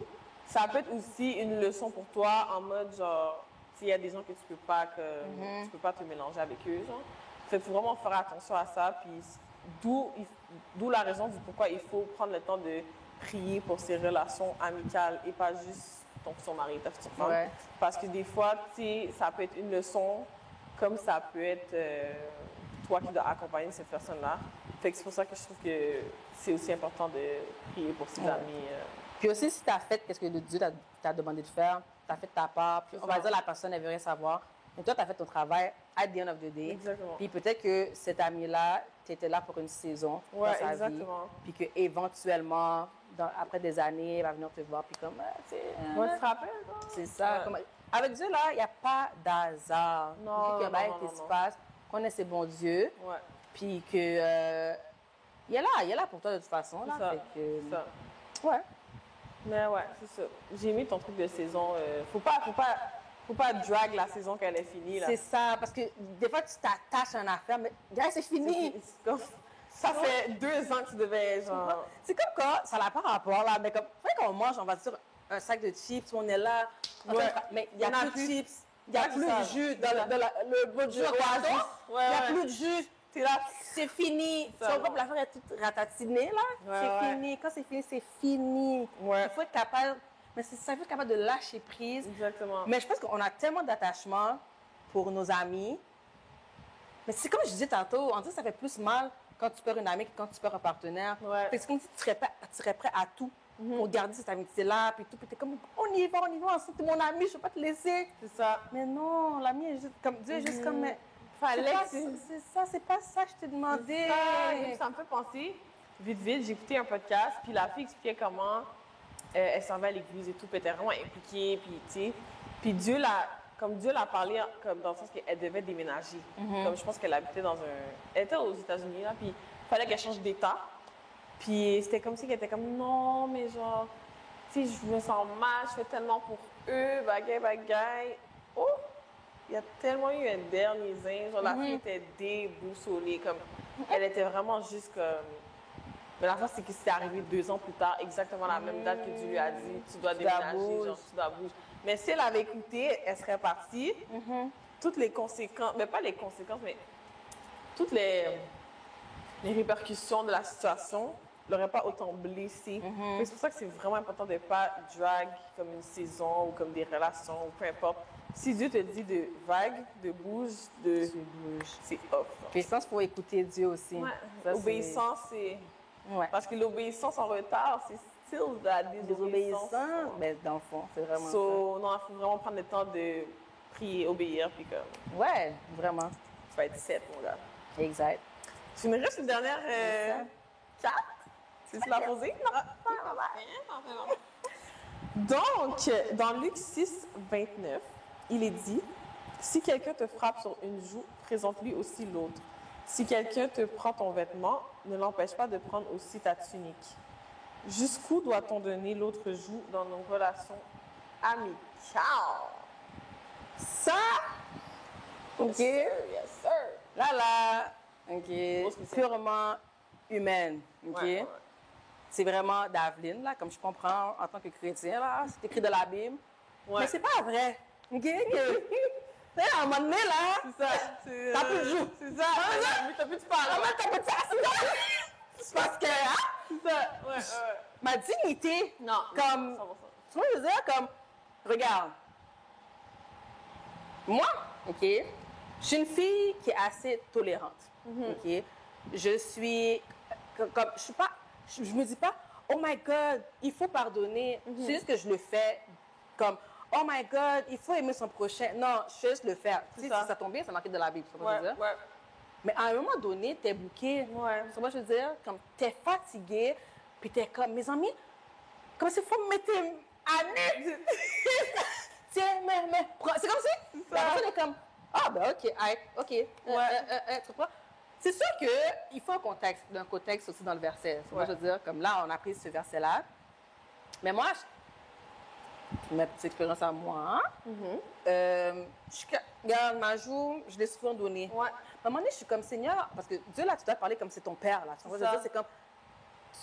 Ça peut être aussi une leçon pour toi en mode, genre, s'il y a des gens que tu peux pas te mélanger avec eux, genre. Fait qu'il faut vraiment faire attention à ça, puis d'où la raison du pourquoi il faut prendre le temps de prier pour ses relations amicales et pas juste ton futur mari, ta future femme. Parce que des fois, tu sais, ça peut être une leçon comme ça peut être toi qui dois accompagner cette personne-là. Fait que c'est pour ça que je trouve que c'est aussi important de prier pour ses amis. Puis aussi, si tu as fait ce que Dieu t'a demandé de faire, tu as fait ta part, puis on va dire la personne, elle veut rien savoir. Mais toi, tu as fait ton travail at the end of the day. Exactement. Puis peut-être que cet ami-là, tu étais là pour une saison dans sa vie. Puis qu'éventuellement, après des années, il va venir te voir, puis comme, tu sais... Moi, tu te rappelles? C'est ça. Comme, avec Dieu, là, il n'y a pas d'hasard. Non, il y a qui se passe, qu'on ait ce bon Dieu. Puis que... il est là pour toi de toute façon. Là, c'est ça. Ouais. Mais ouais, c'est ça. J'ai mis ton truc de saison. Faut pas drag la saison qu'elle est finie. C'est ça, parce que des fois, tu t'attaches à une affaire, mais gars, c'est fini. Ça fait 2 ans que tu devais, genre... C'est comme quand, ça n'a pas rapport, là, mais comme, quand on mange, on va dire, un sac de chips, on est là, mais il n'y a plus de chips, il n'y a plus de jus dans le jus d'oiseau, il n'y a plus de jus. T'es là, c'est fini. Si on voit que l'affaire est toute ratatinée, là, c'est fini. Quand c'est fini, c'est fini. Il faut être capable, mais c'est ça, il faut être capable de lâcher prise. Exactement. Mais je pense qu'on a tellement d'attachement pour nos amis. Mais c'est comme je disais tantôt, on dit que ça fait plus mal quand tu perds une amie que quand tu perds un partenaire. Parce que comme si tu serais prêt à tout pour garder cette amitié-là, puis tout. Puis t'es comme, on y va ensemble, t'es mon ami, je ne vais pas te laisser. C'est ça. Mais non, l'ami est juste comme, Dieu est juste comme, mais... C'est pas ça que je t'ai demandé. Ça me fait penser, vite, j'ai écouté un podcast, puis la fille expliquait comment elle servait à l'église et tout, puis elle était vraiment impliquée, puis tu sais. Puis Dieu l'a parlé, comme dans le sens qu'elle devait déménager. Comme je pense qu'elle habitait elle était aux États-Unis, là, puis il fallait qu'elle change d'état. Puis c'était comme si qu'elle était comme, non, mais genre, tu sais, je me sens mal, je fais tellement pour eux, bagaille. Oh! Il y a tellement eu un dernier zin. Genre, la fille était déboussolée. Comme, elle était vraiment juste comme... Mais la fois, c'est que c'est arrivé 2 ans plus tard, exactement la même date que Dieu lui a dit. Tu dois déménager, genre, tu dois bouger. Mais si elle avait écouté, elle serait partie. Toutes les conséquences... Mais pas les conséquences, mais toutes les répercussions de la situation l'auraient pas autant blessée. C'est pour ça que c'est vraiment important de ne pas drag comme une saison ou comme des relations ou peu importe. Si Dieu te dit de vague, de bouge, c'est off. Puis je pense qu'il faut écouter Dieu aussi. L'obéissance, c'est... Parce que l'obéissance en retard, still that désobéissant. Mais dans le fond, c'est vraiment So, non, il faut vraiment prendre le temps de prier, obéir, puis comme, ça. Ouais, vraiment. tu vas être 7, mon gars. Exact. Tu me restes une dernière 4? Tu l'as posée? Donc, dans Luc 6, 29, il est dit, si quelqu'un te frappe sur une joue, présente-lui aussi l'autre. Si quelqu'un te prend ton vêtement, ne l'empêche pas de prendre aussi ta tunique. Jusqu'où doit-on donner l'autre joue dans nos relations amicales? Ça, Yes, OK. sir, yes, sir. Là, OK, Grosse question. purement humaine, OK? Ouais, ouais. C'est vraiment d'Aveline, là, comme je comprends en tant que chrétien, là, c'est écrit dans la Bible. Ouais. Mais c'est pas vrai, OK? Tu sais, à un moment donné, là, C'est ça. C'est, t'as plus de joue. C'est ça. Mais t'as plus de parole. Ah, mais t'as pas de ça, c'est parce que, hein, C'est ça. Ouais, ouais. ma dignité, Non. comme, 100%. tu vois, je veux dire, comme, regarde, moi, OK, je suis une fille qui est assez tolérante, OK? Je suis, comme, je suis pas, je me dis pas, oh my God, il faut pardonner. C'est juste que je le fais comme, oh my God, il faut aimer son prochain. Non, je fais juste le faire. Tu sais, ça. si ça tombe bien, c'est marqué dans la Bible, tu vois ce que je veux dire? Ouais. Mais à un moment donné, t'es bouqué. Ouais. Tu vois ce que je veux dire? Comme, t'es fatigué, puis t'es comme, mes amis, comme s'il faut me mettre à nu. Tiens, mais, c'est comme si. La personne est comme, ah, ben, OK, aïe, OK. Tu comprends? C'est sûr qu'il faut un contexte aussi dans le verset. Moi, je veux dire, comme là, on a pris ce verset-là. Mais moi, ma petite expérience à moi, regarde, ma joue, je l'ai souvent donnée. Ouais. À un moment donné, je suis comme Seigneur, parce que Dieu, là, tu dois parler comme c'est ton père, là. Tu vois, je veux dire, c'est comme,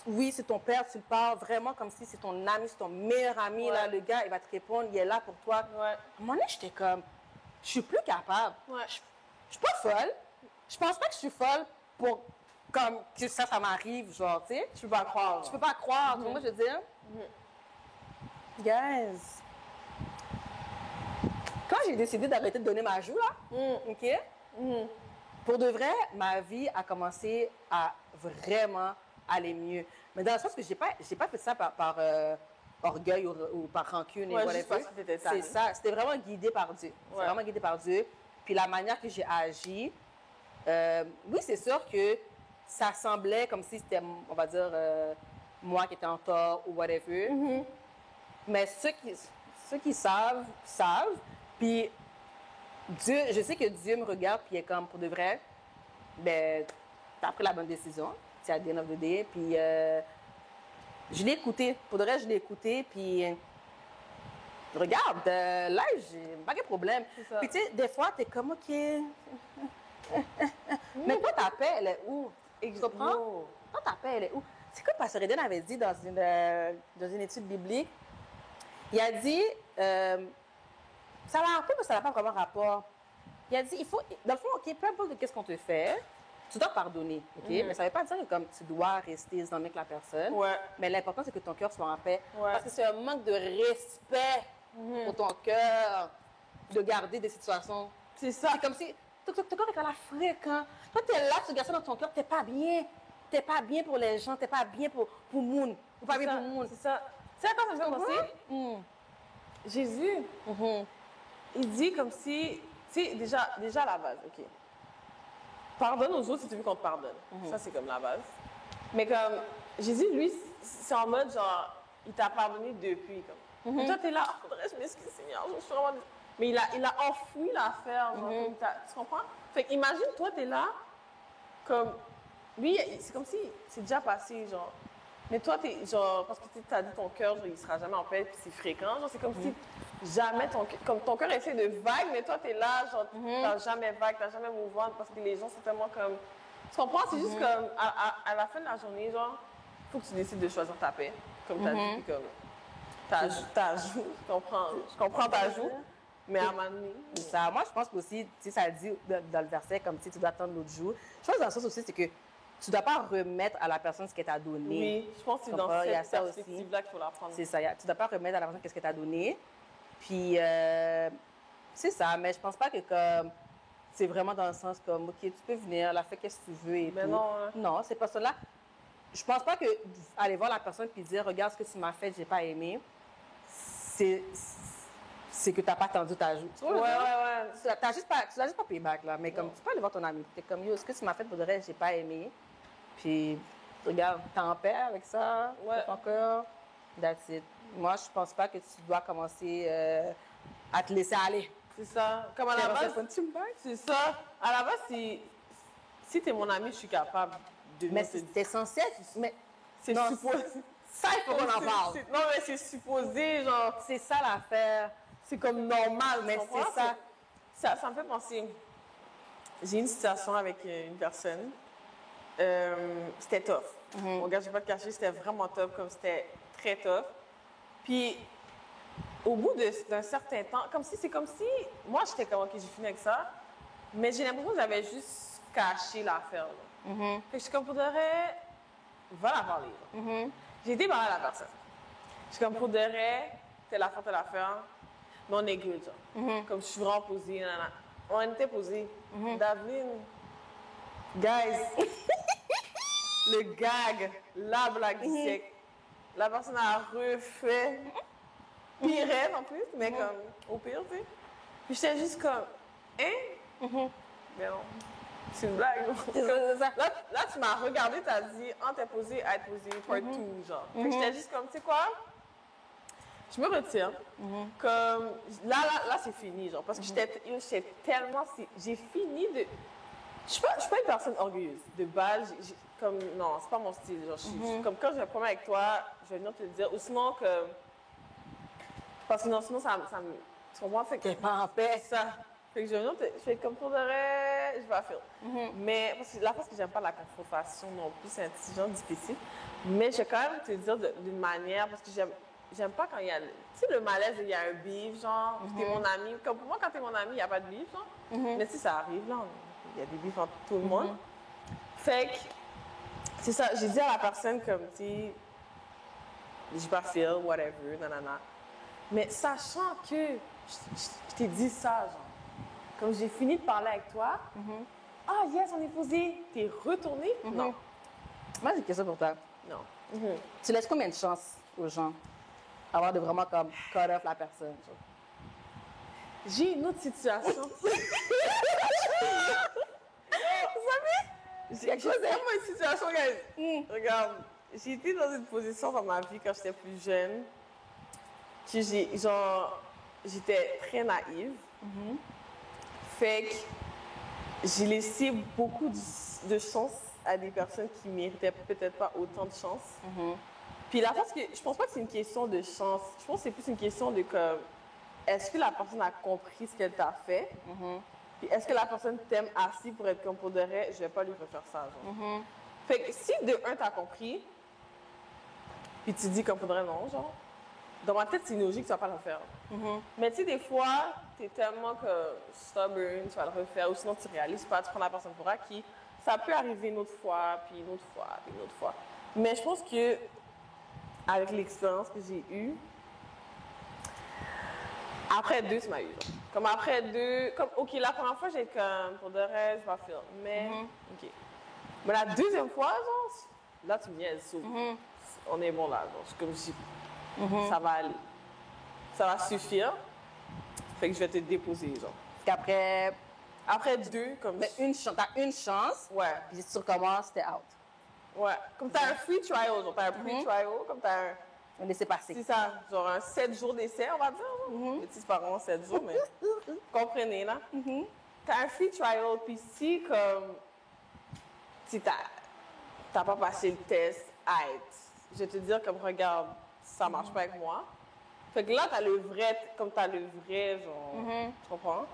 oui, c'est ton père, tu le parles vraiment comme si c'est ton ami, c'est ton meilleur ami, là, le gars, il va te répondre, il est là pour toi. Ouais. À un moment donné, j'étais comme, je suis plus capable. Ouais. Je suis pas folle. Je pense pas que je suis folle pour, comme, que ça m'arrive, genre, tu sais. Je peux pas croire. Je peux pas croire, tu vois, je veux dire. Guys, quand j'ai décidé d'arrêter de donner ma joue, là, OK? Pour de vrai, ma vie a commencé à vraiment aller mieux. Mais dans le sens que j'ai pas fait ça par orgueil ou par rancune. Ouais, et juste parce que t'étais c'est ça. C'était vraiment guidé par Dieu. C'est vraiment guidé par Dieu. Puis la manière que j'ai agi, oui, c'est sûr que ça semblait comme si c'était, on va dire, moi qui étais en tort ou whatever. Mais ceux qui savent, savent. Puis Dieu, je sais que Dieu me regarde, puis il est comme, pour de vrai, ben, t'as pris la bonne décision. C'est à the end of the day. Puis je l'ai écouté. Pour de vrai, je l'ai écouté. Puis regarde, là, j'ai pas de problème. Puis tu sais, des fois, t'es comme, OK. Mais toi, ta paix, elle est où? Tu comprends? Toi, ta paix, elle est où? C'est quoi que Pasteur Eden avait dit dans une étude biblique? Il a dit, ça a rapport, mais ça n'a pas vraiment rapport. Il a dit, il faut, dans le fond, OK, peu importe de ce qu'on te fait, tu dois pardonner, OK? Mais ça ne veut pas dire que comme tu dois rester avec la personne. Ouais. Mais l'important, c'est que ton cœur soit en paix. Ouais. Parce que c'est un manque de respect pour ton cœur de garder des situations. C'est ça. C'est comme si ton corps est à la fréquence. Toi, tu es là, tu gardes ça dans ton cœur, tu n'es pas bien. Tu n'es pas bien pour les gens, tu n'es pas bien pour Moun. Ou pas bien pour Moun. C'est ça. Tu sais à quoi ça me fait penser? Jésus, il dit comme si, tu sais, déjà à la base, OK. Pardonne aux autres si tu veux qu'on te pardonne. Ça, c'est comme la base. Mais comme, Jésus, lui, c'est en mode genre, il t'a pardonné depuis. Comme. Et toi, t'es là, oh, faudrait que je m'excuse, Seigneur. Je suis vraiment... Mais il a enfoui l'affaire. Genre, tu comprends? Fait qu'imagine, toi, t'es là, comme, lui, c'est comme si c'est déjà passé, genre. Mais toi, t'es genre, parce que tu as dit ton cœur, genre, il sera jamais en paix, puis c'est fréquent. Genre, c'est comme si jamais ton cœur essaie de vague, mais toi, t'es là, genre, t'as jamais vague, t'as jamais mouvant, parce que les gens sont tellement comme. Tu comprends? C'est juste comme, à la fin de la journée, genre, faut que tu décides de choisir ta paix, comme t'as dit, puis comme. Ta joue, je comprends ta joue, mais à un moment donné. Ça, moi, je pense qu'aussi, tu sais, ça dit dans le verset, comme tu dois attendre l'autre jour. Je pense dans le sens aussi, c'est que tu ne dois pas remettre à la personne ce qu'elle t'a donné. Oui, je pense que c'est dans cette perspective-là qu'il faut la prendre. C'est ça. Tu ne dois pas remettre à la personne ce qu'elle t'a donné. Puis, c'est ça. Mais je pense pas que comme c'est vraiment dans le sens comme, OK, tu peux venir, la fais qu'est-ce que tu veux et mais tout. Non, non, ces personnes-là, je pense pas que aller voir la personne puis dire regarde ce que tu m'as fait, j'ai pas aimé, c'est que t'as pas tendu ta joue. Tu vois, Ouais. tu l'as juste pas payback, là. Mais comme tu peux aller voir ton ami, t'es comme yo, ce que tu m'as fait pour de vrai, j'ai pas aimé. Puis regarde, t'es en paix avec ça, Ouais. ton cœur. That's it. Moi, je pense pas que tu dois commencer à te laisser aller. C'est ça. Comme à la base, c'est ça. À la base, si t'es mon ami, je suis capable de Mais te c'est censé être. Mais c'est non, supposé. ça, il faut qu'on en parle. Non, mais c'est supposé, genre, C'est ça l'affaire. c'est comme normal, Mais tu comprends? c'est ça. Ça me fait penser. J'ai eu une situation avec une personne. C'était tough. Mon gars, je vais pas te cacher, c'était vraiment tough, comme c'était très tough. Puis, au bout d'un certain temps, c'est comme si, moi, j'étais comme, OK, j'ai fini avec ça, mais j'ai l'impression que j'avais juste caché l'affaire. Fait que je suis comme, pour de vrai, va la parler. J'ai été parler à la personne. Je suis comme, pour de vrai, telle affaire, mais on est good, genre. Comme je suis vraiment posée, nanana. On était posés. Daveline, guys, le gag, la blague du siècle. La personne a refait pire en plus, mais comme au pire, tu sais. Puis j'étais juste comme, hein? Mais non, c'est une blague. C'est ça. Là, tu m'as regardé, t'as dit, t'es posé, être posé, part two, genre. Fait que j'étais juste comme, tu sais quoi? Je me retire. Comme, là, c'est fini, genre. Parce que j'étais tellement, j'ai fini de. Je suis pas une personne orgueilleuse. De base, comme, non, c'est pas mon style. Genre, comme quand j'ai un problème avec toi, je vais venir te le dire. Ou sinon, que. Parce que non, sinon, ça me. Tu comprends? Fait que. T'es pas en paix. Ça. Fait que je vais venir je fais comme pour de vrai, je vais la faire. Mais, parce que j'aime pas la confrontation non plus, c'est un petit genre difficile. Mais je vais quand même te dire d'une manière, parce que j'aime pas quand il y a. Tu sais, le malaise, il y a un bif, genre, t'es mon ami. Comme pour moi, quand t'es mon ami, il n'y a pas de bif, genre. Mais si ça arrive, là, il y a des bifs entre tout le monde. Fait que, c'est ça, j'ai dit à la personne, comme, tu sais, j'ai pas feel, whatever, nanana. Mais sachant que je t'ai dit ça, genre, comme j'ai fini de parler avec toi, ah, yes, on est posé, t'es retourné? Non. Moi, j'ai une question pour toi. Non. Tu laisses combien de chances aux gens avant de vraiment comme cut off la personne? Genre? J'ai une autre situation. J'ai vraiment une situation, guys. Regarde, j'ai été dans une position dans ma vie quand j'étais plus jeune que j'étais très naïve. Fait que j'ai laissé beaucoup de chance à des personnes qui méritaient peut-être pas autant de chance. Puis la chose que je pense pas que c'est une question de chance. Je pense que c'est plus une question de comme est-ce que la personne a compris ce qu'elle t'a fait? Puis est-ce que la personne t'aime assez pour être comme pour de vrai, je vais pas lui refaire ça, genre. Fait que si de un t'as compris, puis tu dis comme pour de vrai non, genre, dans ma tête c'est une logique, tu vas pas le faire. Mais tu sais, des fois, t'es tellement que stubborn, tu vas le refaire, ou sinon tu réalises pas, tu prends la personne pour acquis. Ça peut arriver une autre fois, puis une autre fois, puis une autre fois. Mais je pense que avec l'expérience que j'ai eue, après deux, tu m'as eu. Genre. Comme après deux, comme, OK, la première fois, j'ai comme, pour de reste, je vais faire. Mais, OK. Mais la deuxième fois, genre, là, tu me niaises. On est bon là, genre. Je suis comme si ça va aller. Ça va suffire. Fait que je vais te déposer, genre. Parce qu'après, après deux, comme t'as une chance, ouais. puis si tu recommences, t'es out. Ouais. Comme t'as un free trial, genre. T'as un free trial, comme t'as un. On laisse passer. C'est ça, genre un 7 jours d'essai, on va dire. Mais c'est pas vraiment 7 jours, mais vous comprenez, là. T'as un free trial, puis si, comme, si t'as pas passé le test, je vais te dire, comme, regarde, ça marche pas avec moi. Fait que là, t'as le vrai, genre, tu comprends?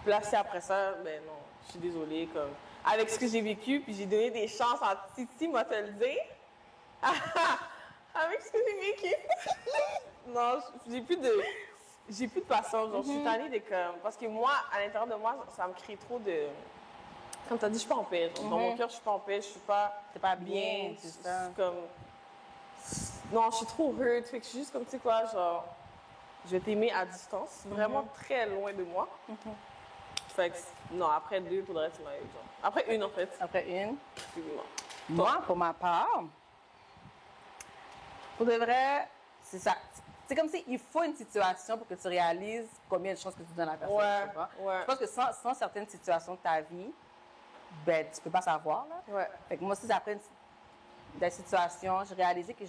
Puis là, si après ça, ben non, je suis désolée, comme, avec ce que j'ai vécu, puis j'ai donné des chances à Titi, moi, te le dire. Avec ce que j'ai vécu. Non, j'ai plus de patience. Genre, je suis tannée de comme. Parce que moi, à l'intérieur de moi, ça me crée trop de. Comme tu as dit, je suis pas en paix. Genre. Dans mon cœur, je suis pas en paix. Je suis pas. T'es pas bien, Je c'est ça. suis comme. Non, je suis trop hurt. Fait que je suis juste comme, tu sais quoi, genre. Je vais t'aimer à distance, vraiment très loin de moi. Fait que, non, après deux, pour le reste, tu m'as eu, genre. Après une, en fait. Après une. Excuse-moi. Moi, pour ma part, pour de vrai, c'est ça. C'est comme s'il faut une situation pour que tu réalises combien de chances que tu donnes à la personne. Ouais, Tu vois? ouais. Je pense que sans certaines situations de ta vie, ben, tu peux pas savoir. Là. Ouais. Fait que moi aussi, après des situations, j'ai réalisé que,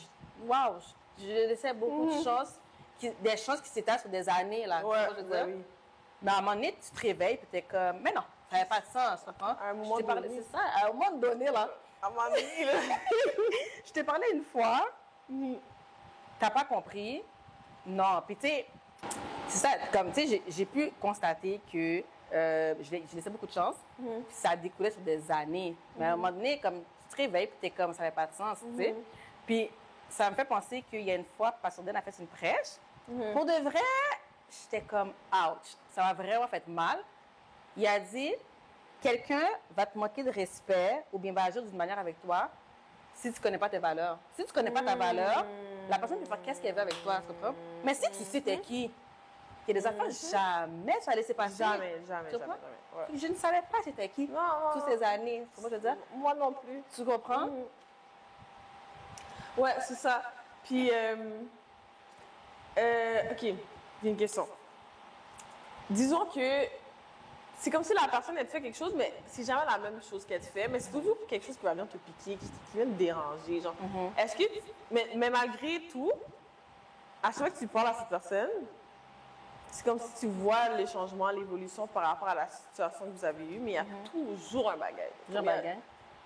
waouh, je laissais beaucoup de choses, des choses qui s'étalent sur des années. Là, tu vois, je veux dire? Oui. Mais à un moment donné, tu te réveilles et tu es comme, mais non, ça n'avait pas de sens. Tu comprends? À un moment Je t'ai parlé, donné. c'est ça, à un moment donné, là. À un moment donné, là. Je t'ai parlé une fois, t'as pas compris. Non, puis tu sais, c'est ça, comme tu sais, j'ai pu constater que j'ai laissé beaucoup de chance, puis ça découlait sur des années. Mais à un moment donné, comme tu te réveilles, puis t'es comme, ça n'avait pas de sens, tu sais. Puis ça me fait penser qu'il y a une fois, Pasteur Dan a fait une prêche. Pour de vrai, j'étais comme, ouch, ça m'a vraiment fait mal. Il a dit, quelqu'un va te manquer de respect ou bien va agir d'une manière avec toi si tu connais pas tes valeurs. Si tu connais pas ta valeur, la personne peut faire qu'est-ce qu'elle veut avec toi, tu comprends? Mais si tu sais t'es qui, il y a des affaires jamais tu vas laisser passer. Jamais. Tu comprends? Ouais. Je ne savais pas c'était qui Non. toutes ces années. Comment je veux dire? Moi non plus. Tu comprends? Ouais, c'est ça. Puis, OK, j'ai une question. Disons que c'est comme si la personne, elle te fait quelque chose, mais c'est jamais la même chose qu'elle te fait, mais c'est toujours quelque chose qui va venir te piquer, qui vient te déranger. Genre, est-ce que, mais malgré tout, à chaque fois que tu parles à cette personne, c'est comme si tu vois les changements, l'évolution par rapport à la situation que vous avez eue, mais il y a toujours un bagage. Jean Baguin.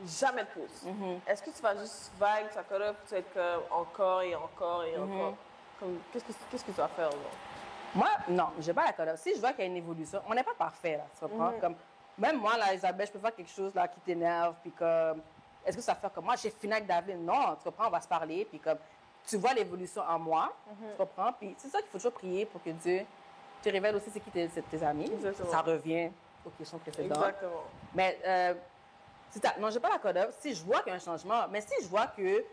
Jamais de pause. Est-ce que tu vas juste vague, tu vas coller, tu vas être comme encore et encore et encore? Comme, qu'est-ce que tu vas faire, là? Moi, non, je n'ai pas la colère. Si je vois qu'il y a une évolution, on n'est pas parfait, là, tu comprends? Comme, même moi, là, Isabelle, je peux faire quelque chose là, qui t'énerve, puis comme, est-ce que ça va faire comme moi? J'ai fini avec David. Non, tu comprends? On va se parler, puis comme, tu vois l'évolution en moi, tu comprends? Puis c'est ça qu'il faut toujours prier pour que Dieu te révèle aussi c'est qui tes amis. Exactement. Ça revient aux questions précédentes. Exactement. Mais, c'est ça. Non, je n'ai pas la colère. Si je vois qu'il y a un changement, mais si je vois que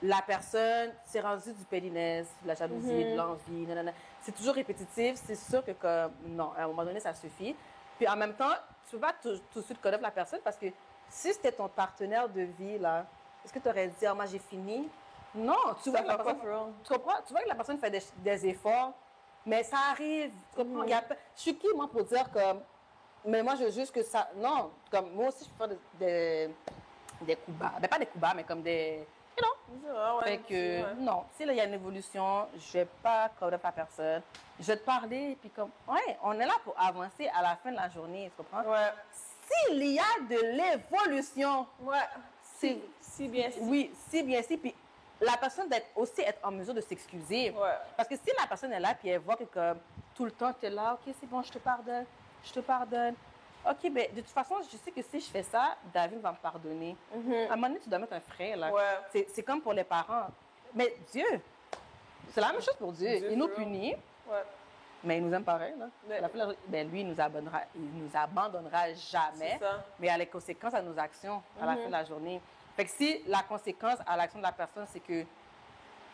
la personne s'est rendue du pédinès, de la jalousie, de l'envie, nanana. C'est toujours répétitif, c'est sûr que comme, non, à un moment donné, ça suffit. Puis en même temps, tu ne peux pas tout de suite connaître la personne parce que si c'était ton partenaire de vie, là, est-ce que tu aurais dit, ah, moi j'ai fini? Non, tu vois que la personne, tu comprends? Tu vois que la personne fait des efforts, mais ça arrive. Tu comprends? Je suis qui, moi, pour dire comme, mais moi, je veux juste que ça. Non, comme moi aussi, je peux faire des coups bas. Ben, pas des coups bas, mais comme des. Non. Fait que, non, si là, il y a une évolution, je vais pas coller la personne. Je vais te parler, et puis comme, ouais, on est là pour avancer à la fin de la journée, tu comprends? Ouais. S'il y a de l'évolution, Si bien si. oui, si bien si, puis la personne doit aussi être en mesure de s'excuser. Ouais. Parce que si la personne est là, puis elle voit que comme, tout le temps, tu es là, OK, c'est bon, je te pardonne. OK, mais de toute façon, je sais que si je fais ça, David va me pardonner. À un moment donné, tu dois mettre un frein, là. Ouais. C'est comme pour les parents. Mais Dieu, c'est la même chose pour Dieu. Il nous punit, mais il nous aime pareil, là. Ouais. À la fin de la journée, ben, lui, il nous abandonnera jamais. C'est ça. Mais il y a les conséquences à nos actions à la fin de la journée. Fait que si la conséquence à l'action de la personne, c'est que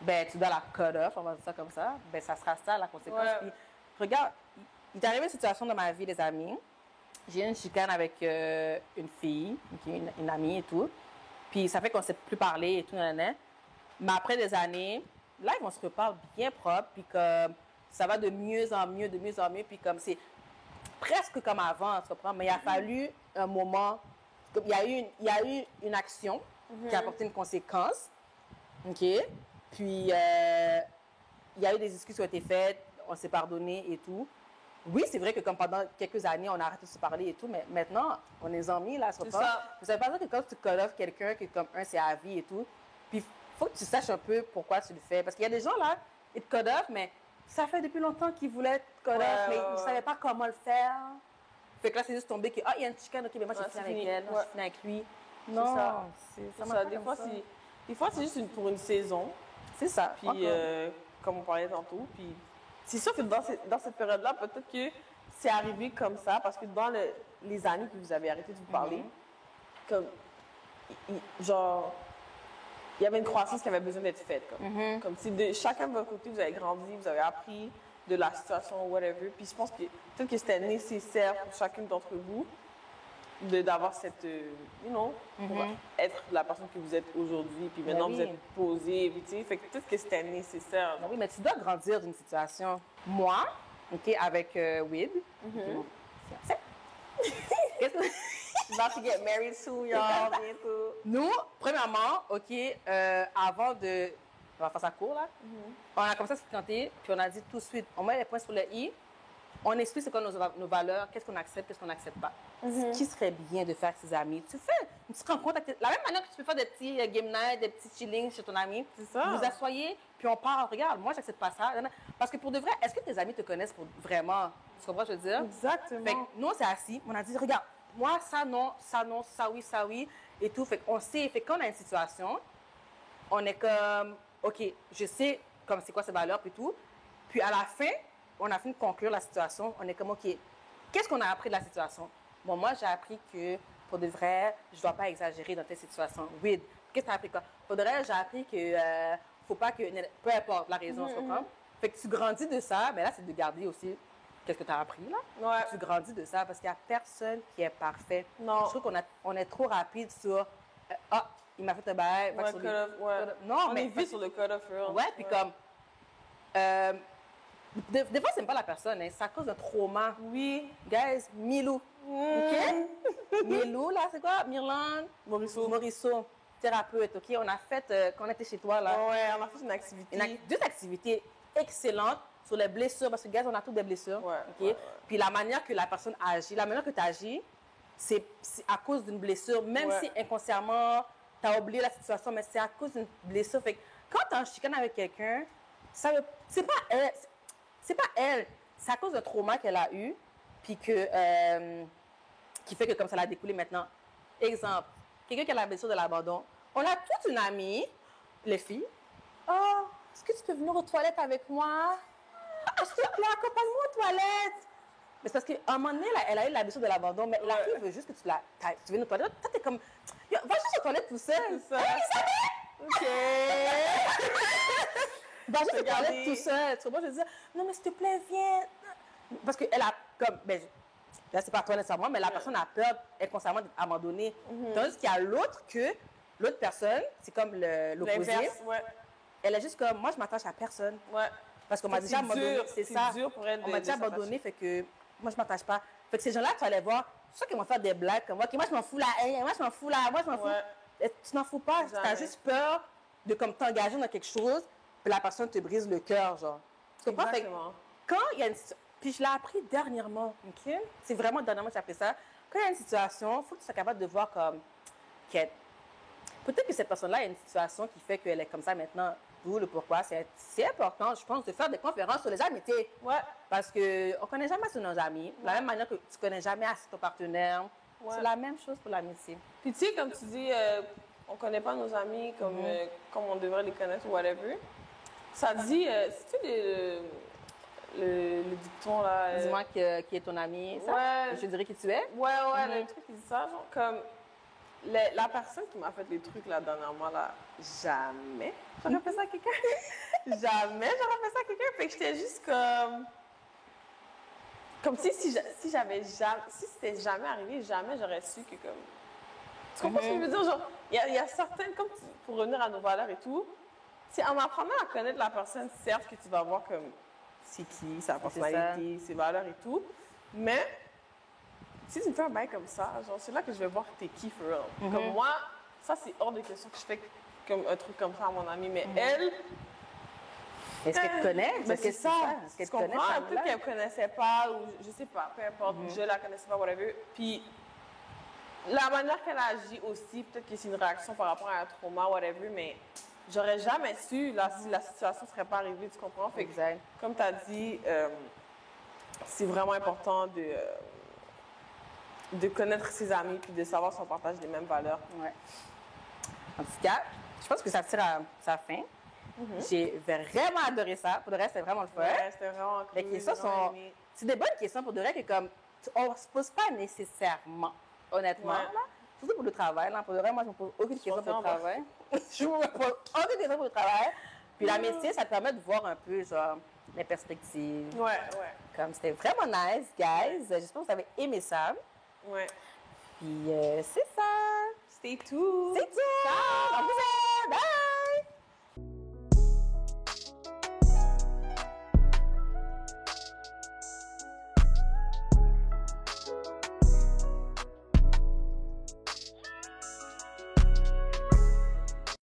ben, tu dois la cut off, on va dire ça comme ça, ben, ça sera ça la conséquence. Ouais. Puis, regarde, il est arrivé une situation dans ma vie, les amis. J'ai eu une chicane avec une fille, une amie et tout. Puis ça fait qu'on ne s'est plus parlé et tout, nanana. Mais après des années, là, on se reparle bien propre. Puis comme ça va de mieux en mieux, de mieux en mieux. Puis comme c'est presque comme avant, tu comprends? Mais il a fallu un moment. Il y a eu une action qui a apporté une conséquence. OK? Puis il y a eu des excuses qui ont été faites, on s'est pardonné et tout. Oui, c'est vrai que comme pendant quelques années, on a arrêté de se parler et tout, mais maintenant, on est amis, là, ça pas. Ça veut pas dire que quand tu call off quelqu'un, que comme un, c'est à vie et tout, puis il faut que tu saches un peu pourquoi tu le fais. Parce qu'il y a des gens, là, ils te call off, mais ça fait depuis longtemps qu'ils voulaient te call off, mais ils ne savaient pas comment le faire. Fait que là, c'est juste tombé que, il y a une chicane, OK, mais moi, j'ai fini avec elle, moi, j'ai fini avec lui. Non, c'est ça. Des fois, c'est juste pour une saison. C'est ça. Puis, comme on parlait tantôt, puis c'est sûr que dans cette période-là, peut-être que c'est arrivé comme ça, parce que dans les années que vous avez arrêté de vous parler, comme, genre, il y avait une croissance qui avait besoin d'être faite. Comme si chacun de votre côté, vous avez grandi, vous avez appris de la situation, whatever. Puis je pense que peut-être que c'était nécessaire pour chacune d'entre vous d'avoir cette, pour être la personne que vous êtes aujourd'hui, puis maintenant vous êtes posée, puis tu sais, fait que peut-être que c'était nécessaire. Oui, mais tu dois grandir d'une situation. Moi, OK, avec Wid, mon fiancé. About to get married soon, y'all, bientôt. Nous, premièrement, OK, avant de... On va faire ça court, là. On a commencé à se fréquenter, puis on a dit tout de suite, on met les points sur le i, on explique c'est quoi nos valeurs, qu'est-ce qu'on accepte, qu'est-ce qu'on n'accepte pas. Ce qui serait bien de faire avec ses amis. Tu fais une petite rencontre, la même manière que tu peux faire des petits game night, des petits chillings chez ton ami. C'est ça. Vous vous asseyez, puis on parle. Regarde, moi, j'accepte pas ça. Parce que pour de vrai, est-ce que tes amis te connaissent pour vraiment? Tu comprends ce que je veux dire? Exactement. Fait que nous, on s'est assis, on a dit, regarde, moi, ça non, ça oui, et tout. Fait qu'on sait, fait qu'on a une situation, on est comme, OK, je sais comme c'est quoi ces valeurs, puis tout. Puis à la fin, on a fini de conclure la situation. On est comme, OK, qu'est-ce qu'on a appris de la situation? Bon, moi, j'ai appris que, pour de vrai, je ne dois pas exagérer dans telle situation. Oui. Qu'est-ce que tu as appris quoi? Pour de vrai, j'ai appris que faut pas que... Peu importe la raison, tu comprends? Fait que tu grandis de ça, mais là, c'est de garder aussi qu'est-ce que tu as appris, là. Ouais. Tu grandis de ça parce qu'il n'y a personne qui est parfait. Non. Je trouve qu'on est trop rapide sur... il m'a fait un bail. Non, on est vite sur le code of real. Ouais, puis comme... Des fois, c'est pas la personne, hein. C'est à cause d'un trauma. Oui. Guys, Milou. OK? Milou, là, c'est quoi? Mirland? Morisseau. Thérapeute, OK? On a fait, quand on était chez toi, là. Ouais, on a fait une activité. Deux activités excellentes sur les blessures, parce que, guys, on a tous des blessures. Ouais. OK? Ouais. Puis la manière que la personne agit, la manière que tu agis, c'est à cause d'une blessure, même si inconsciemment, tu as oublié la situation, mais c'est à cause d'une blessure. Fait que quand tu es en chicane avec quelqu'un, c'est pas elle. C'est pas elle, c'est à cause d'un trauma qu'elle a eu, puis que, qui fait que comme ça l'a découlé maintenant. Exemple, quelqu'un qui a la blessure de l'abandon. On a toute une amie, les filles. Oh, est-ce que tu peux venir aux toilettes avec moi? Ah, s'il te plaît, accompagne-moi aux toilettes. Mais c'est parce qu'à un moment donné, elle a eu la blessure de l'abandon, mais la fille veut juste que tu viennes aux toilettes. Toi, t'es comme, va juste aux toilettes tout seul. C'est ça. OK. Va juste parler tout seul. Tu vois, je dis, non, mais s'il te plaît, viens. Parce qu'elle a, comme, ben, là, c'est pas toi nécessairement, mais la personne a peur inconsciemment d'être abandonnée. Tandis qu'il y a l'autre personne, c'est comme l'opposé. Elle est juste comme, moi, je m'attache à personne. Ouais. Parce qu'on m'a déjà abandonné. C'est ça. Dur pour elle. On m'a déjà abandonné, fait que moi, je m'attache pas. Fait que ces gens-là, tu vas les voir, je sais qu'ils vont faire des blagues comme, OK, moi, je m'en fous là, moi, je m'en fous là, moi, je m'en fous. Tu n'en fous pas. Tu as juste peur de comme t'engager dans quelque chose. Puis la personne te brise le cœur, genre. Tu comprends? Exactement. Quand il y a une situation... Puis je l'ai appris dernièrement, OK? C'est vraiment dernièrement que j'ai appris ça. Quand il y a une situation, il faut que tu sois capable de voir comme... Peut-être que cette personne-là a une situation qui fait qu'elle est comme ça maintenant. D'où le pourquoi. C'est important, je pense, de faire des conférences sur les amitiés. Ouais. Parce qu'on ne connaît jamais sur nos amis. De la même manière que tu ne connais jamais assez ton partenaire. C'est la même chose pour l'amitié. Puis tu sais, comme tu dis, on ne connaît pas nos amis comme on devrait les connaître ou whatever. Ça dit, c'est-tu le dicton là? Dis-moi qui est ton ami, ça? Ouais. Je dirais qui tu es? Ouais, le truc qui dit ça, genre comme la personne qui m'a fait les trucs là dernièrement, là, jamais j'aurais fait ça à quelqu'un. Jamais j'aurais fait ça à quelqu'un. Fait que j'étais juste comme si c'était jamais arrivé, jamais j'aurais su que comme. Tu comprends ce que je veux dire? Genre, il y a certaines, comme pour revenir à nos valeurs et tout, c'est en apprenant à connaître la personne, certes, que tu vas voir comme c'est qui, sa personnalité, ses valeurs et tout. Mais si tu me fais un bail comme ça, genre, c'est là que je vais voir t'es qui for real. Comme moi, ça, c'est hors de question que je fais comme un truc comme ça à mon amie. Mais elle. Est-ce qu'elle te connaît? C'est ça. Est-ce qu'elle te connaît? Peut-être qu'elle ne me connaissait pas, ou je sais pas, peu importe, je la connaissais pas, whatever. Puis la manière qu'elle agit aussi, peut-être que c'est une réaction par rapport à un trauma, whatever, mais j'aurais jamais su là, si la situation ne serait pas arrivée, tu comprends? Fait que, comme tu as dit, c'est vraiment important de connaître ses amis puis de savoir si on partage les mêmes valeurs. Ouais. En tout cas, je pense que ça tire à sa fin. J'ai vraiment adoré ça. Pour le reste, c'est vraiment le fun. Ouais, c'était vraiment cool. Les questions sont... C'est des bonnes questions pour de vrai que comme... On ne se pose pas nécessairement, honnêtement. Là. Surtout pour le travail. Là. Pour de vrai, moi, je ne me pose aucune question pour le travail. Je ne me pose aucune question pour le travail. Puis la métier, ça te permet de voir un peu, genre, les perspectives. Ouais. Comme c'était vraiment nice, guys. J'espère que vous avez aimé ça. Ouais. Puis c'est ça. C'est tout. C'est tout. Ciao.